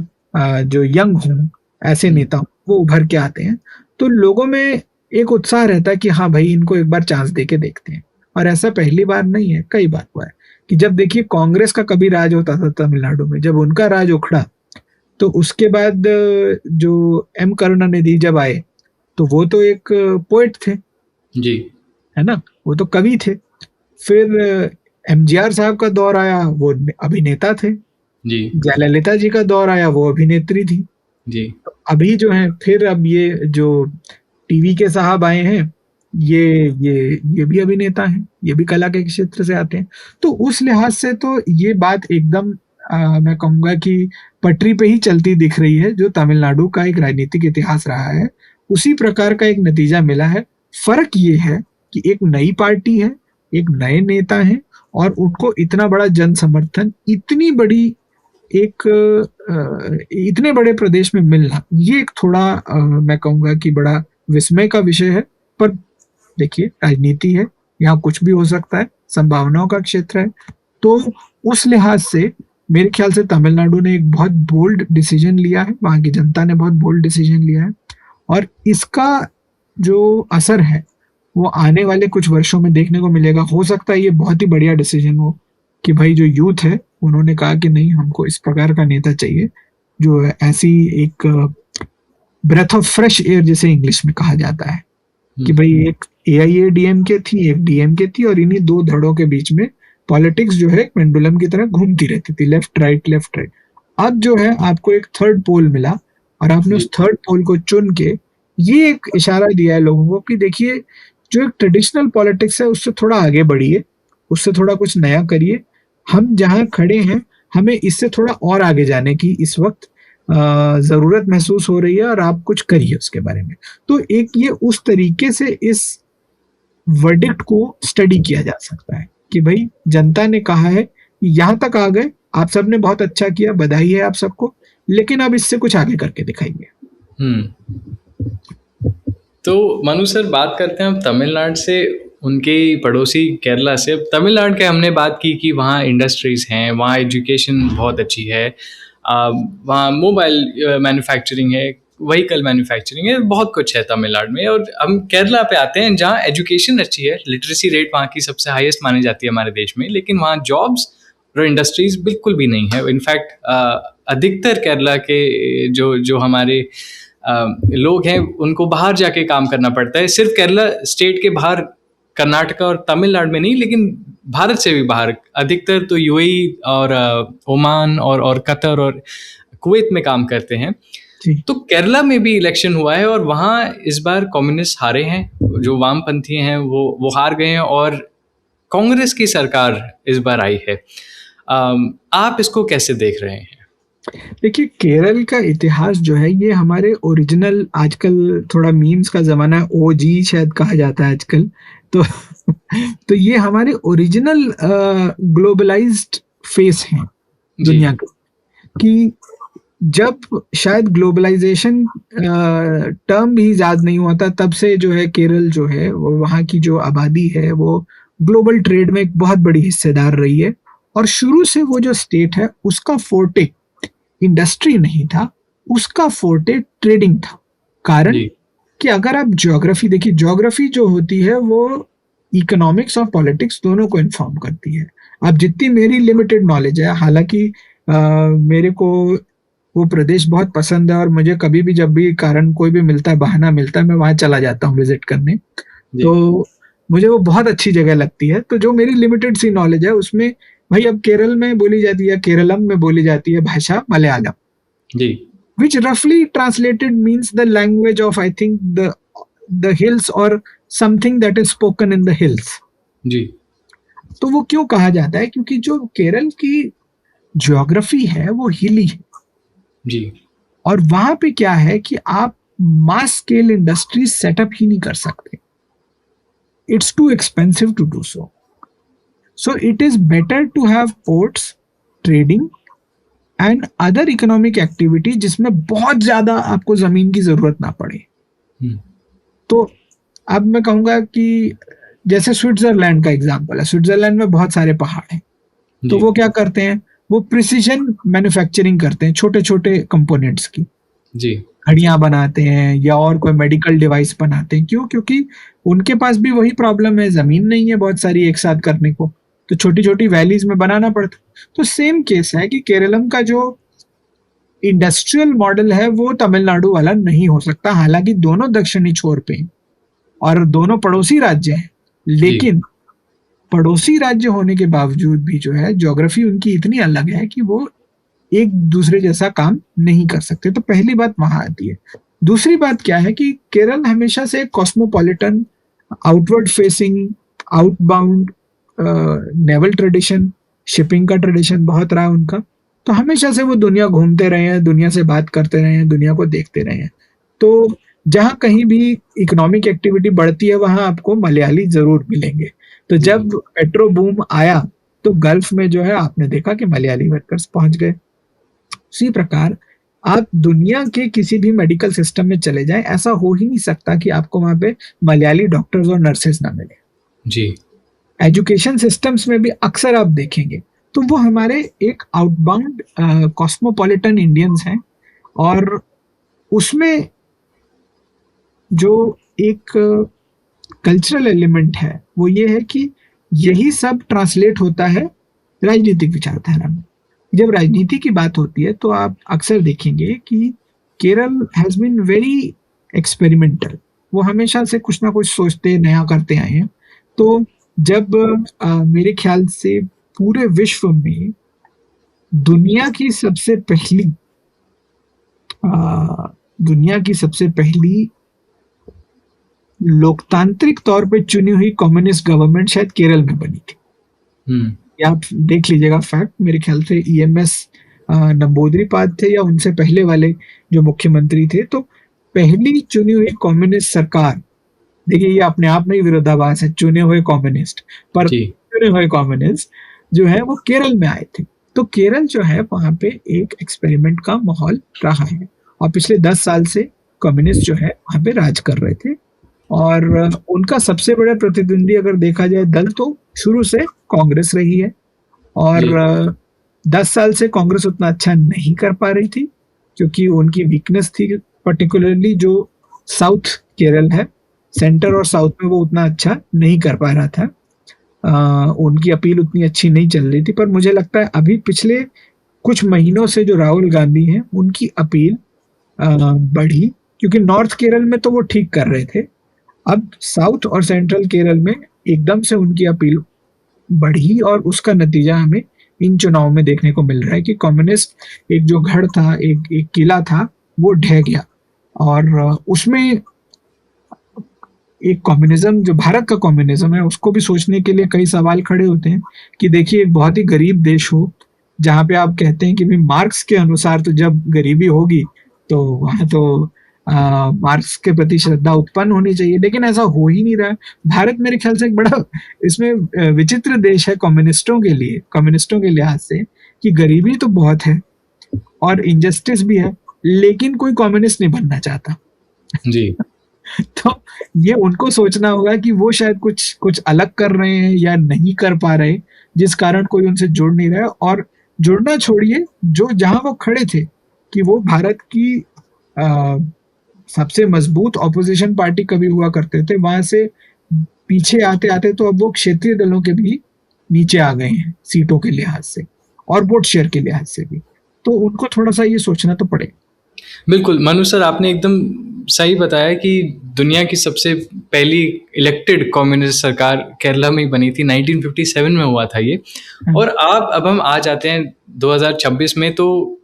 जो यंग हो, ऐसे नेता वो उभर के आते हैं, तो लोगों में एक उत्साह रहता है कि हाँ भाई, इनको एक बार चांस दे के देखते हैं। और ऐसा पहली बार नहीं है, कई बार हुआ है कि जब देखिए कांग्रेस का कभी राज होता था तमिलनाडु में, जब उनका राज उखड़ा तो उसके बाद जो एम करुणानिधि जब आए तो वो तो एक पोएट थे जी, है ना, वो तो कवि थे। फिर एमजीआर साहब का दौर आया, वो अभिनेता थे जी। जयललिता जी का दौर आया, वो अभिनेत्री थी जी। तो अभी जो है, फिर अब ये जो टीवी के साहब आए हैं, ये भी अभिनेता हैं, ये भी कला के क्षेत्र से आते हैं। तो उस लिहाज से तो ये बात एकदम मैं कहूँगा कि पटरी पे ही चलती दिख रही है। जो तमिलनाडु का एक राजनीतिक इतिहास रहा है, उसी प्रकार का एक नतीजा मिला है। फर्क ये है कि एक नई पार्टी है, एक नए नेता हैं, और उनको इतना बड़ा जन समर्थन, इतनी बड़ी इतने बड़े प्रदेश में मिलना, ये एक थोड़ा मैं कहूँगा कि बड़ा विस्मय का विषय है। पर देखिए, राजनीति है, यहाँ कुछ भी हो सकता है, संभावनाओं का क्षेत्र है। तो उस लिहाज से मेरे ख्याल से तमिलनाडु ने एक बहुत बोल्ड डिसीजन लिया है, वहाँ की जनता ने बहुत बोल्ड डिसीजन लिया है, और इसका जो असर है वो आने वाले कुछ वर्षों में देखने को मिलेगा। हो सकता है ये बहुत ही बढ़िया डिसीजन हो कि भाई जो यूथ है उन्होंने कहा कि नहीं, हमको इस प्रकार का नेता चाहिए जो ऐसी एक ब्रेथ ऑफ फ्रेश एयर जिसे इंग्लिश में कहा जाता है कि भाई एक AIADMK थी, एक DMK थी, और इन्हीं दो धड़ों के बीच में पॉलिटिक्स जो है पेंडुलम की तरह घूमती रहती थी, लेफ्ट राइट लेफ्ट राइट। अब जो है आपको एक थर्ड पोल मिला, और आपने उस थर्ड पोल को चुन के ये एक इशारा दिया है लोगों को कि देखिए, जो एक ट्रेडिशनल पॉलिटिक्स है उससे थोड़ा आगे बढ़िए, उससे थोड़ा कुछ नया करिए। हम जहाँ खड़े हैं हमें इससे थोड़ा और आगे जाने की इस वक्त जरूरत महसूस हो रही है, और आप कुछ करिए उसके बारे में। तो एक ये उस तरीके से इस वर्डिक्ट को स्टडी किया जा सकता है कि भाई जनता ने कहा है, यहाँ तक आ गए, आप सबने बहुत अच्छा किया, बधाई है आप सबको, लेकिन अब इससे कुछ आगे करके दिखाइए। तो मनु सर, बात करते हैं हम तमिलनाडु से, उनके पड़ोसी केरला से। तमिलनाडु के हमने बात की कि वहाँ इंडस्ट्रीज हैं, वहाँ एजुकेशन बहुत अच्छी है, वहाँ मोबाइल मैन्युफैक्चरिंग है, व्हीकल मैन्युफैक्चरिंग है, बहुत कुछ है तमिलनाडु में। और हम केरला पे आते हैं जहाँ एजुकेशन अच्छी है, लिटरेसी रेट वहाँ की सबसे हाईएस्ट मानी जाती है हमारे देश में, लेकिन वहाँ जॉब्स और इंडस्ट्रीज बिल्कुल भी नहीं है। इनफैक्ट अधिकतर केरला के जो हमारे लोग हैं उनको बाहर जाके काम करना पड़ता है, सिर्फ केरला स्टेट के बाहर, कर्नाटका और तमिलनाडु में नहीं, लेकिन भारत से भी बाहर अधिकतर तो UAE और ओमान और कतर और कुवैत में काम करते हैं। तो केरला में भी इलेक्शन हुआ है और वहाँ इस बार कम्युनिस्ट हारे हैं, जो वामपंथी हैं वो हार गए हैं, और कांग्रेस की सरकार इस बार आई है। आप इसको कैसे देख रहे हैं? देखिए, केरल का इतिहास जो है ये हमारे ओरिजिनल, आजकल थोड़ा मीम्स का जमाना है, OG शायद कहा जाता है आजकल, तो तो ये हमारे ओरिजिनल ग्लोबलाइज्ड फेस हैं दुनिया के, कि जब शायद ग्लोबलाइजेशन टर्म भी याद नहीं हुआ था, तब से जो है केरल जो है वो, वहाँ की जो आबादी है वो ग्लोबल ट्रेड में एक बहुत बड़ी हिस्सेदार रही है। और शुरू से वो जो स्टेट है उसका फोर्टे इंडस्ट्री नहीं था, उसका फोर्टे ट्रेडिंग था। कारण कि अगर आप ज्योग्राफी देखिए, ज्योग्राफी जो होती है वो इकोनॉमिक्स और पॉलिटिक्स दोनों को इन्फॉर्म करती है। अब जितनी मेरी लिमिटेड नॉलेज है, हालांकि मेरे को वो प्रदेश बहुत पसंद है और मुझे कभी भी जब भी कारण कोई भी मिलता है, बहाना मिलता है, मैं वहां चला जाता हूँ विजिट करने, तो मुझे वो बहुत अच्छी जगह लगती है। तो जो मेरी लिमिटेड सी नॉलेज है उसमें भाई, अब केरल में बोली जाती है, केरलम में बोली जाती है भाषा मलयालम, जी, which roughly translated means the language of, I think, the hills or something that is spoken in the hills. जी। तो वो क्यों कहा जाता है? क्योंकि जो केरल की ज्योग्राफी है वो हिली है, जी, और वहां पे क्या है कि आप मास स्केल इंडस्ट्री सेटअप ही नहीं कर सकते, it's too expensive to do so. So it is better to have ports, trading and other economic activity जिसमें बहुत ज्यादा आपको जमीन की जरूरत ना पड़े। तो अब मैं कहूंगा कि जैसे स्विट्जरलैंड का एग्जांपल है, स्विट्जरलैंड में बहुत सारे पहाड़ हैं, तो वो क्या करते हैं, वो प्रिसीजन मैन्युफैक्चरिंग करते हैं छोटे छोटे कंपोनेंट्स की, जी, घड़ियां बनाते हैं या और कोई मेडिकल डिवाइस बनाते हैं। क्यों? क्योंकि उनके पास भी वही प्रॉब्लम है, जमीन नहीं है बहुत सारी एक साथ करने को, तो छोटी छोटी वैलीज में बनाना पड़ता। तो सेम केस है कि केरलम का जो इंडस्ट्रियल मॉडल है वो तमिलनाडु वाला नहीं हो सकता, हालांकि दोनों दक्षिणी छोर पे और दोनों पड़ोसी राज्य हैं, लेकिन पड़ोसी राज्य होने के बावजूद भी जो है ज्योग्राफी उनकी इतनी अलग है कि वो एक दूसरे जैसा काम नहीं कर सकते। तो पहली बात वहां आती है। दूसरी बात क्या है कि केरल हमेशा से cosmopolitan, outward facing, outbound naval tradition, shipping का ट्रेडिशन बहुत रहा उनका, तो हमेशा से वो दुनिया घूमते रहे हैं, दुनिया से बात करते रहे हैं, दुनिया को देखते रहे हैं। तो जहां कहीं भी इकोनॉमिक एक्टिविटी बढ़ती है वहां आपको मलयाली जरूर मिलेंगे। तो जब पेट्रो बूम आया तो गल्फ में जो है आपने देखा कि मलयाली वर्कर्स पहुंच गए। उसी प्रकार आप दुनिया के किसी भी मेडिकल सिस्टम में चले जाएं, ऐसा हो ही नहीं सकता कि आपको वहां पे मलयाली डॉक्टर्स और नर्सेस ना मिले। जी। एजुकेशन सिस्टम्स में भी अक्सर आप देखेंगे तो वो हमारे एक आउटबाउंड कॉस्मोपॉलिटन इंडियंस हैं, और उसमें जो एक कल्चरल एलिमेंट है वो ये है कि यही सब ट्रांसलेट होता है राजनीतिक विचारधारा में। जब राजनीति की बात होती है तो आप अक्सर देखेंगे कि Kerala has been very experimental. वो हमेशा से कुछ ना कुछ सोचते नया करते आए हैं। तो जब मेरे ख्याल से पूरे विश्व में दुनिया की सबसे पहली दुनिया की सबसे पहली लोकतांत्रिक तौर पे चुनी हुई कम्युनिस्ट गवर्नमेंट शायद केरल में बनी थी। ये आप देख लीजिएगा फैक्ट। मेरे ख्याल से ईएमएस नंबूदरीपाद थे या उनसे पहले वाले जो मुख्यमंत्री थे। तो पहली चुनी हुई कम्युनिस्ट सरकार, देखिए ये अपने आप में ही विरोधाभास है, चुने हुए कम्युनिस्ट, पर चुने हुए कम्युनिस्ट जो है वो केरल में आए थे। तो केरल जो है वहां पे एक एक्सपेरिमेंट का माहौल रहा है, और पिछले 10 साल से कम्युनिस्ट जो है वहां पे राज कर रहे थे। और उनका सबसे बड़ा प्रतिद्वंदी अगर देखा जाए दल तो शुरू से कांग्रेस रही है, और 10 साल से कांग्रेस उतना अच्छा नहीं कर पा रही थी क्योंकि उनकी वीकनेस थी, पर्टिकुलरली जो साउथ केरल है, सेंटर और साउथ में वो उतना अच्छा नहीं कर पा रहा था। उनकी अपील उतनी अच्छी नहीं चल रही थी। पर मुझे लगता है अभी पिछले कुछ महीनों से जो राहुल गांधी हैं उनकी अपील बढ़ी, क्योंकि नॉर्थ केरल में तो वो ठीक कर रहे थे, अब साउथ और सेंट्रल केरल में एकदम से उनकी अपील बढ़ी, और उसका नतीजा हमें इन चुनाव में देखने को मिल रहा है कि कम्युनिस्ट एक जो गढ़ था, एक किला था, वो ढह गया। और उसमें एक कम्युनिज्म, जो भारत का कम्युनिज्म है, उसको भी सोचने के लिए कई सवाल खड़े होते हैं कि देखिए एक बहुत ही गरीब देश हो जहाँ पे आप कहते हैं कि भी मार्क्स के अनुसार तो जब गरीबी होगी तो वहाँ तो मार्क्स के प्रति श्रद्धा उत्पन्न होनी चाहिए, लेकिन ऐसा हो ही नहीं रहा है। भारत मेरे ख्याल से एक बड़ा इसमें विचित्र देश है कम्युनिस्टों के लिए, कम्युनिस्टों के लिहाज से, कि गरीबी तो बहुत है और इनजस्टिस भी है, लेकिन कोई कम्युनिस्ट नहीं बनना चाहता जी। तो ये उनको सोचना होगा कि वो शायद कुछ अलग कर रहे हैं या नहीं कर पा रहे, जिस कारण कोई उनसे जुड़ नहीं रहा है। और जुड़ना छोड़िए, जो जहां वो खड़े थे कि वो भारत की सबसे मजबूत ऑपोजिशन पार्टी कभी हुआ करते थे, वहां से पीछे आते आते तो अब वो क्षेत्रीय दलों के भी नीचे आ गए हैं सीटों के लिहाज से और वोट शेयर के लिहाज से भी। तो उनको थोड़ा सा ये सोचना तो पड़ेगा। बिल्कुल मनु सर, आपने एकदम सही बताया कि दुनिया की सबसे पहली इलेक्टेड कम्युनिस्ट सरकार केरला में ही बनी थी, 1957 में हुआ था ये। और अब हम आ जाते हैं 2026 में, तो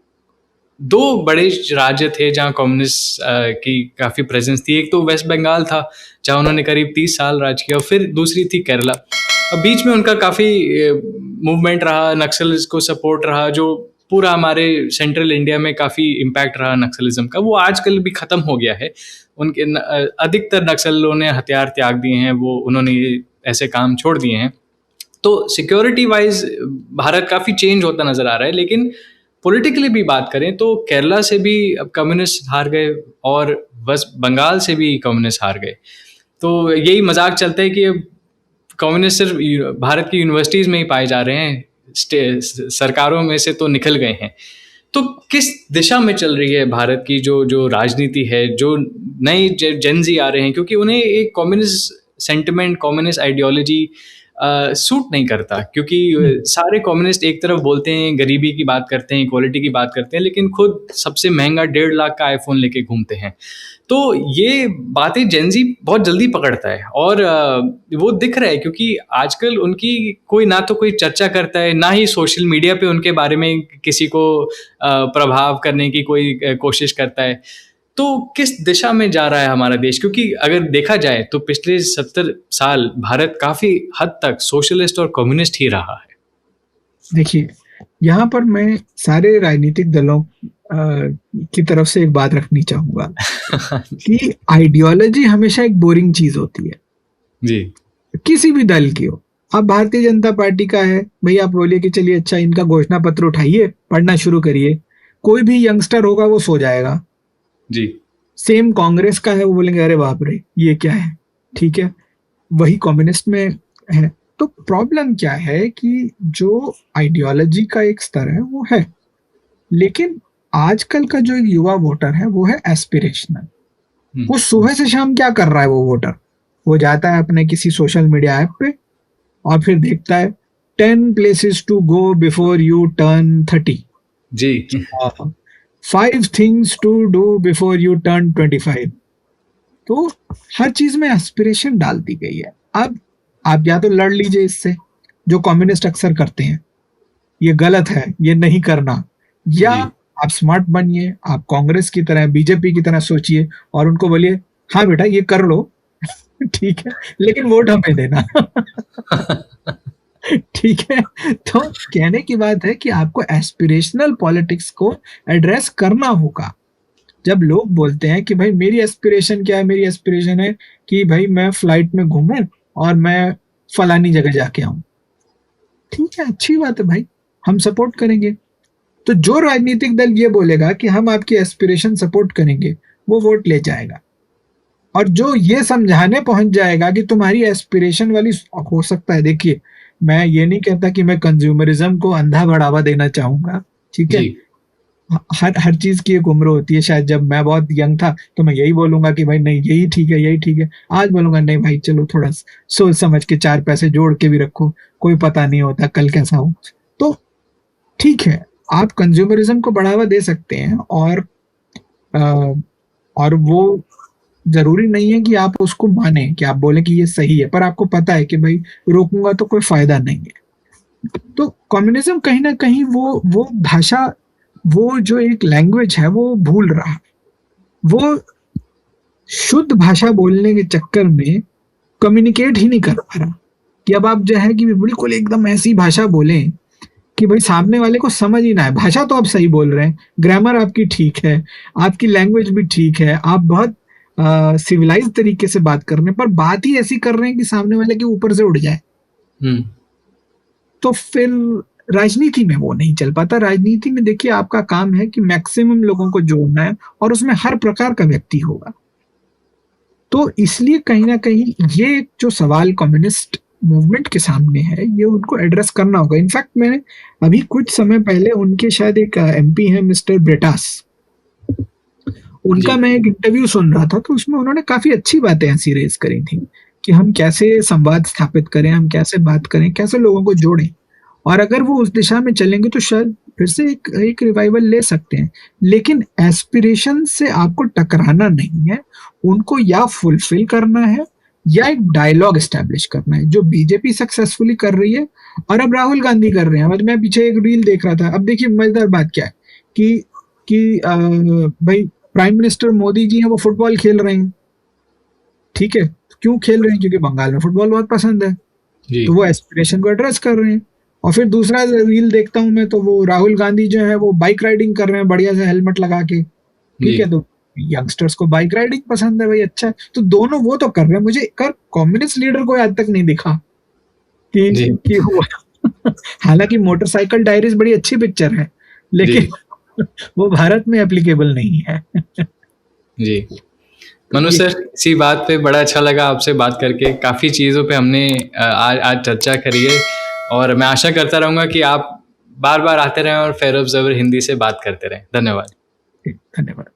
2 बड़े राज्य थे जहाँ कम्युनिस्ट की काफ़ी प्रेजेंस थी। एक तो वेस्ट बंगाल था जहाँ उन्होंने करीब 30 साल राज किया, और फिर दूसरी थी केरला। अब बीच में उनका काफ़ी मूवमेंट रहा, नक्सल को सपोर्ट रहा, जो पूरा हमारे सेंट्रल इंडिया में काफ़ी इम्पैक्ट रहा नक्सलिज्म का। वो आजकल भी ख़त्म हो गया है। उनके अधिकतर नक्सलों ने हथियार त्याग दिए हैं, वो उन्होंने ऐसे काम छोड़ दिए हैं। तो सिक्योरिटी वाइज भारत काफ़ी चेंज होता नज़र आ रहा है। लेकिन पॉलिटिकली भी बात करें तो केरला से भी अब कम्युनिस्ट हार गए और वेस्ट बंगाल से भी कम्युनिस्ट हार गए। तो यही मजाक चलता है कि अब कम्युनिस्ट सिर्फ भारत की यूनिवर्सिटीज़ में ही पाए जा रहे हैं, सरकारों में से तो निकल गए हैं। तो किस दिशा में चल रही है भारत की जो राजनीति है, जो नए जेनजी आ रहे हैं, क्योंकि उन्हें एक communist sentiment, communist ideology suit नहीं करता, क्योंकि सारे कम्युनिस्ट एक तरफ बोलते हैं, गरीबी की बात करते हैं, इक्वालिटी की बात करते हैं, लेकिन खुद सबसे महंगा 1.5 लाख का आईफोन लेके घूमते हैं। तो ये बातें जेनजी बहुत जल्दी पकड़ता है, और वो दिख रहा है क्योंकि आजकल उनकी कोई ना तो कोई चर्चा करता है, ना ही सोशल मीडिया पे उनके बारे में किसी को प्रभाव करने की कोई कोशिश करता है। तो किस दिशा में जा रहा है हमारा देश? क्योंकि अगर देखा जाए तो पिछले 70 साल भारत काफ़ी हद तक सोशलिस्ट और कम्युनिस्ट ही रहा है। देखिए, यहाँ पर मैं सारे राजनीतिक दलों की तरफ से एक बात रखनी चाहूँगा कि आइडियोलॉजी हमेशा एक बोरिंग चीज़ होती है जी। किसी भी दल की हो। अब भारतीय जनता पार्टी का है, भैया आप बोलिए कि चलिए अच्छा इनका घोषणा पत्र उठाइए, पढ़ना शुरू करिए, कोई भी यंगस्टर होगा वो सो जाएगा जी। सेम कांग्रेस का है, वो बोलेंगे अरे बाप रे ये क्या है, ठीक है, वही कम्युनिस्ट में है। तो प्रॉब्लम क्या है कि जो आइडियोलॉजी का एक स्तर है वो है, लेकिन आजकल का जो युवा वोटर है वो है एस्पिरेशनल। वो सुबह से शाम क्या कर रहा है वो वोटर? वो जाता है अपने किसी सोशल मीडिया ऐप पे और फिर देखता है 10 places to go before you turn 30, जी 5 things to do before you turn 25। तो हर चीज में एस्पिरेशन डाल दी गई है। अब आप या तो लड़ लीजिए इससे, जो कम्युनिस्ट अक्सर करते हैं, ये गलत है, ये नहीं करना, या जी आप स्मार्ट बनिए, आप कांग्रेस की तरह, बीजेपी की तरह सोचिए और उनको बोलिए हाँ बेटा ये कर लो ठीक है, लेकिन वोट हमें देना ठीक है। तो कहने की बात है कि आपको एस्पिरेशनल पॉलिटिक्स को एड्रेस करना होगा। जब लोग बोलते हैं कि भाई मेरी एस्पिरेशन क्या है, मेरी एस्पिरेशन है कि भाई मैं फ्लाइट में घूमूं और मैं फलानी जगह जाके आऊं, ठीक है, अच्छी बात है भाई, हम सपोर्ट करेंगे। तो जो राजनीतिक दल ये बोलेगा कि हम आपकी एस्पिरेशन सपोर्ट करेंगे, वो वोट ले जाएगा। और जो ये समझाने पहुंच जाएगा कि तुम्हारी एस्पिरेशन वाली, हो सकता है, देखिए मैं ये नहीं कहता कि मैं कंज्यूमरिज्म को अंधा बढ़ावा देना चाहूंगा, ठीक है, जी हर हर चीज की एक उम्र होती है। शायद जब मैं बहुत यंग था तो मैं यही बोलूंगा कि भाई नहीं यही ठीक है, यही ठीक है। आज बोलूंगा नहीं भाई चलो थोड़ा सोच समझ के 4 पैसे जोड़ के भी रखो, कोई पता नहीं होता कल कैसा हो। तो ठीक है, आप कंज्यूमरिज्म को बढ़ावा दे सकते हैं और वो जरूरी नहीं है कि आप उसको माने, कि आप बोले कि ये सही है, पर आपको पता है कि भाई रोकूंगा तो कोई फायदा नहीं है। तो कम्युनिज्म कहीं ना कहीं वो भाषा, वो जो एक लैंग्वेज है वो भूल रहा है। वो शुद्ध भाषा बोलने के चक्कर में कम्युनिकेट ही नहीं कर पा रहा, कि अब आप जो है कि बिल्कुल एकदम ऐसी भाषा बोलें कि भाई सामने वाले को समझ ही ना आए। भाषा तो आप सही बोल रहे हैं, ग्रामर आपकी ठीक है, आपकी लैंग्वेज भी ठीक है, आप बहुत सिविलाइज तरीके से बात कर रहे हैं, पर बात ही ऐसी कर रहे हैं कि सामने वाले के ऊपर से उड़ जाए। तो फिर राजनीति में वो नहीं चल पाता। राजनीति में देखिए आपका काम है कि मैक्सिमम लोगों को जोड़ना है और उसमें हर प्रकार का व्यक्ति होगा। तो इसलिए कहीं ना कहीं ये जो सवाल कम्युनिस्ट मूवमेंट के सामने है, ये उनको एड्रेस करना होगा। इनफैक्ट मैंने अभी कुछ समय पहले उनके शायद एक एमपी हैं मिस्टर ब्रेटास, उनका मैं एक इंटरव्यू सुन रहा था, तो उसमें उन्होंने काफी अच्छी बातें ऐसी रेज करी थी कि हम कैसे संवाद स्थापित करें, हम कैसे बात करें, कैसे लोगों को जोड़ें, और अगर वो उस दिशा में चलेंगे तो शायद फिर से एक रिवाइवल ले सकते हैं। लेकिन एस्पिरेशन से आपको टकराना नहीं है, उनको या फुलफिल करना है या एक डायलॉग एस्टैब्लिश करना है, जो बीजेपी सक्सेसफुली कर रही है और अब राहुल गांधी कर रहे हैं। मैं पीछे एक रील देख रहा था, अब देखिए मजेदार बात क्या है कि भाई प्राइम मिनिस्टर मोदी जी हैं, वो फुटबॉल खेल रहे हैं, ठीक है, क्यों खेल रहे हैं? क्योंकि बंगाल में फुटबॉल बहुत पसंद है, तो वो एस्पिरेशन को एड्रेस कर रहे हैं। और फिर दूसरा रील देखता हूं मैं, तो वो राहुल गांधी जो है वो बाइक राइडिंग कर रहे हैं बढ़िया से हेलमेट लगा के, ठीक है, तो यंगस्टर्स को बाइक राइडिंग पसंद है, भाई अच्छा है, तो दोनों वो तो कर रहे हैं। मुझे कर कम्युनिस्ट लीडर को आज तक नहीं दिखा कि वो हालांकि मोटरसाइकिल डायरीज बड़ी अच्छी पिक्चर है, लेकिन वो भारत में एप्लीकेबल नहीं है। जी मनु सर, इसी बात पे बड़ा अच्छा लगा आपसे बात करके। काफ़ी चीज़ों पे हमने आज चर्चा करी है और मैं आशा करता रहूँगा कि आप बार बार आते रहें और फेयर ऑब्जर्वर हिंदी से बात करते रहें। धन्यवाद। धन्यवाद।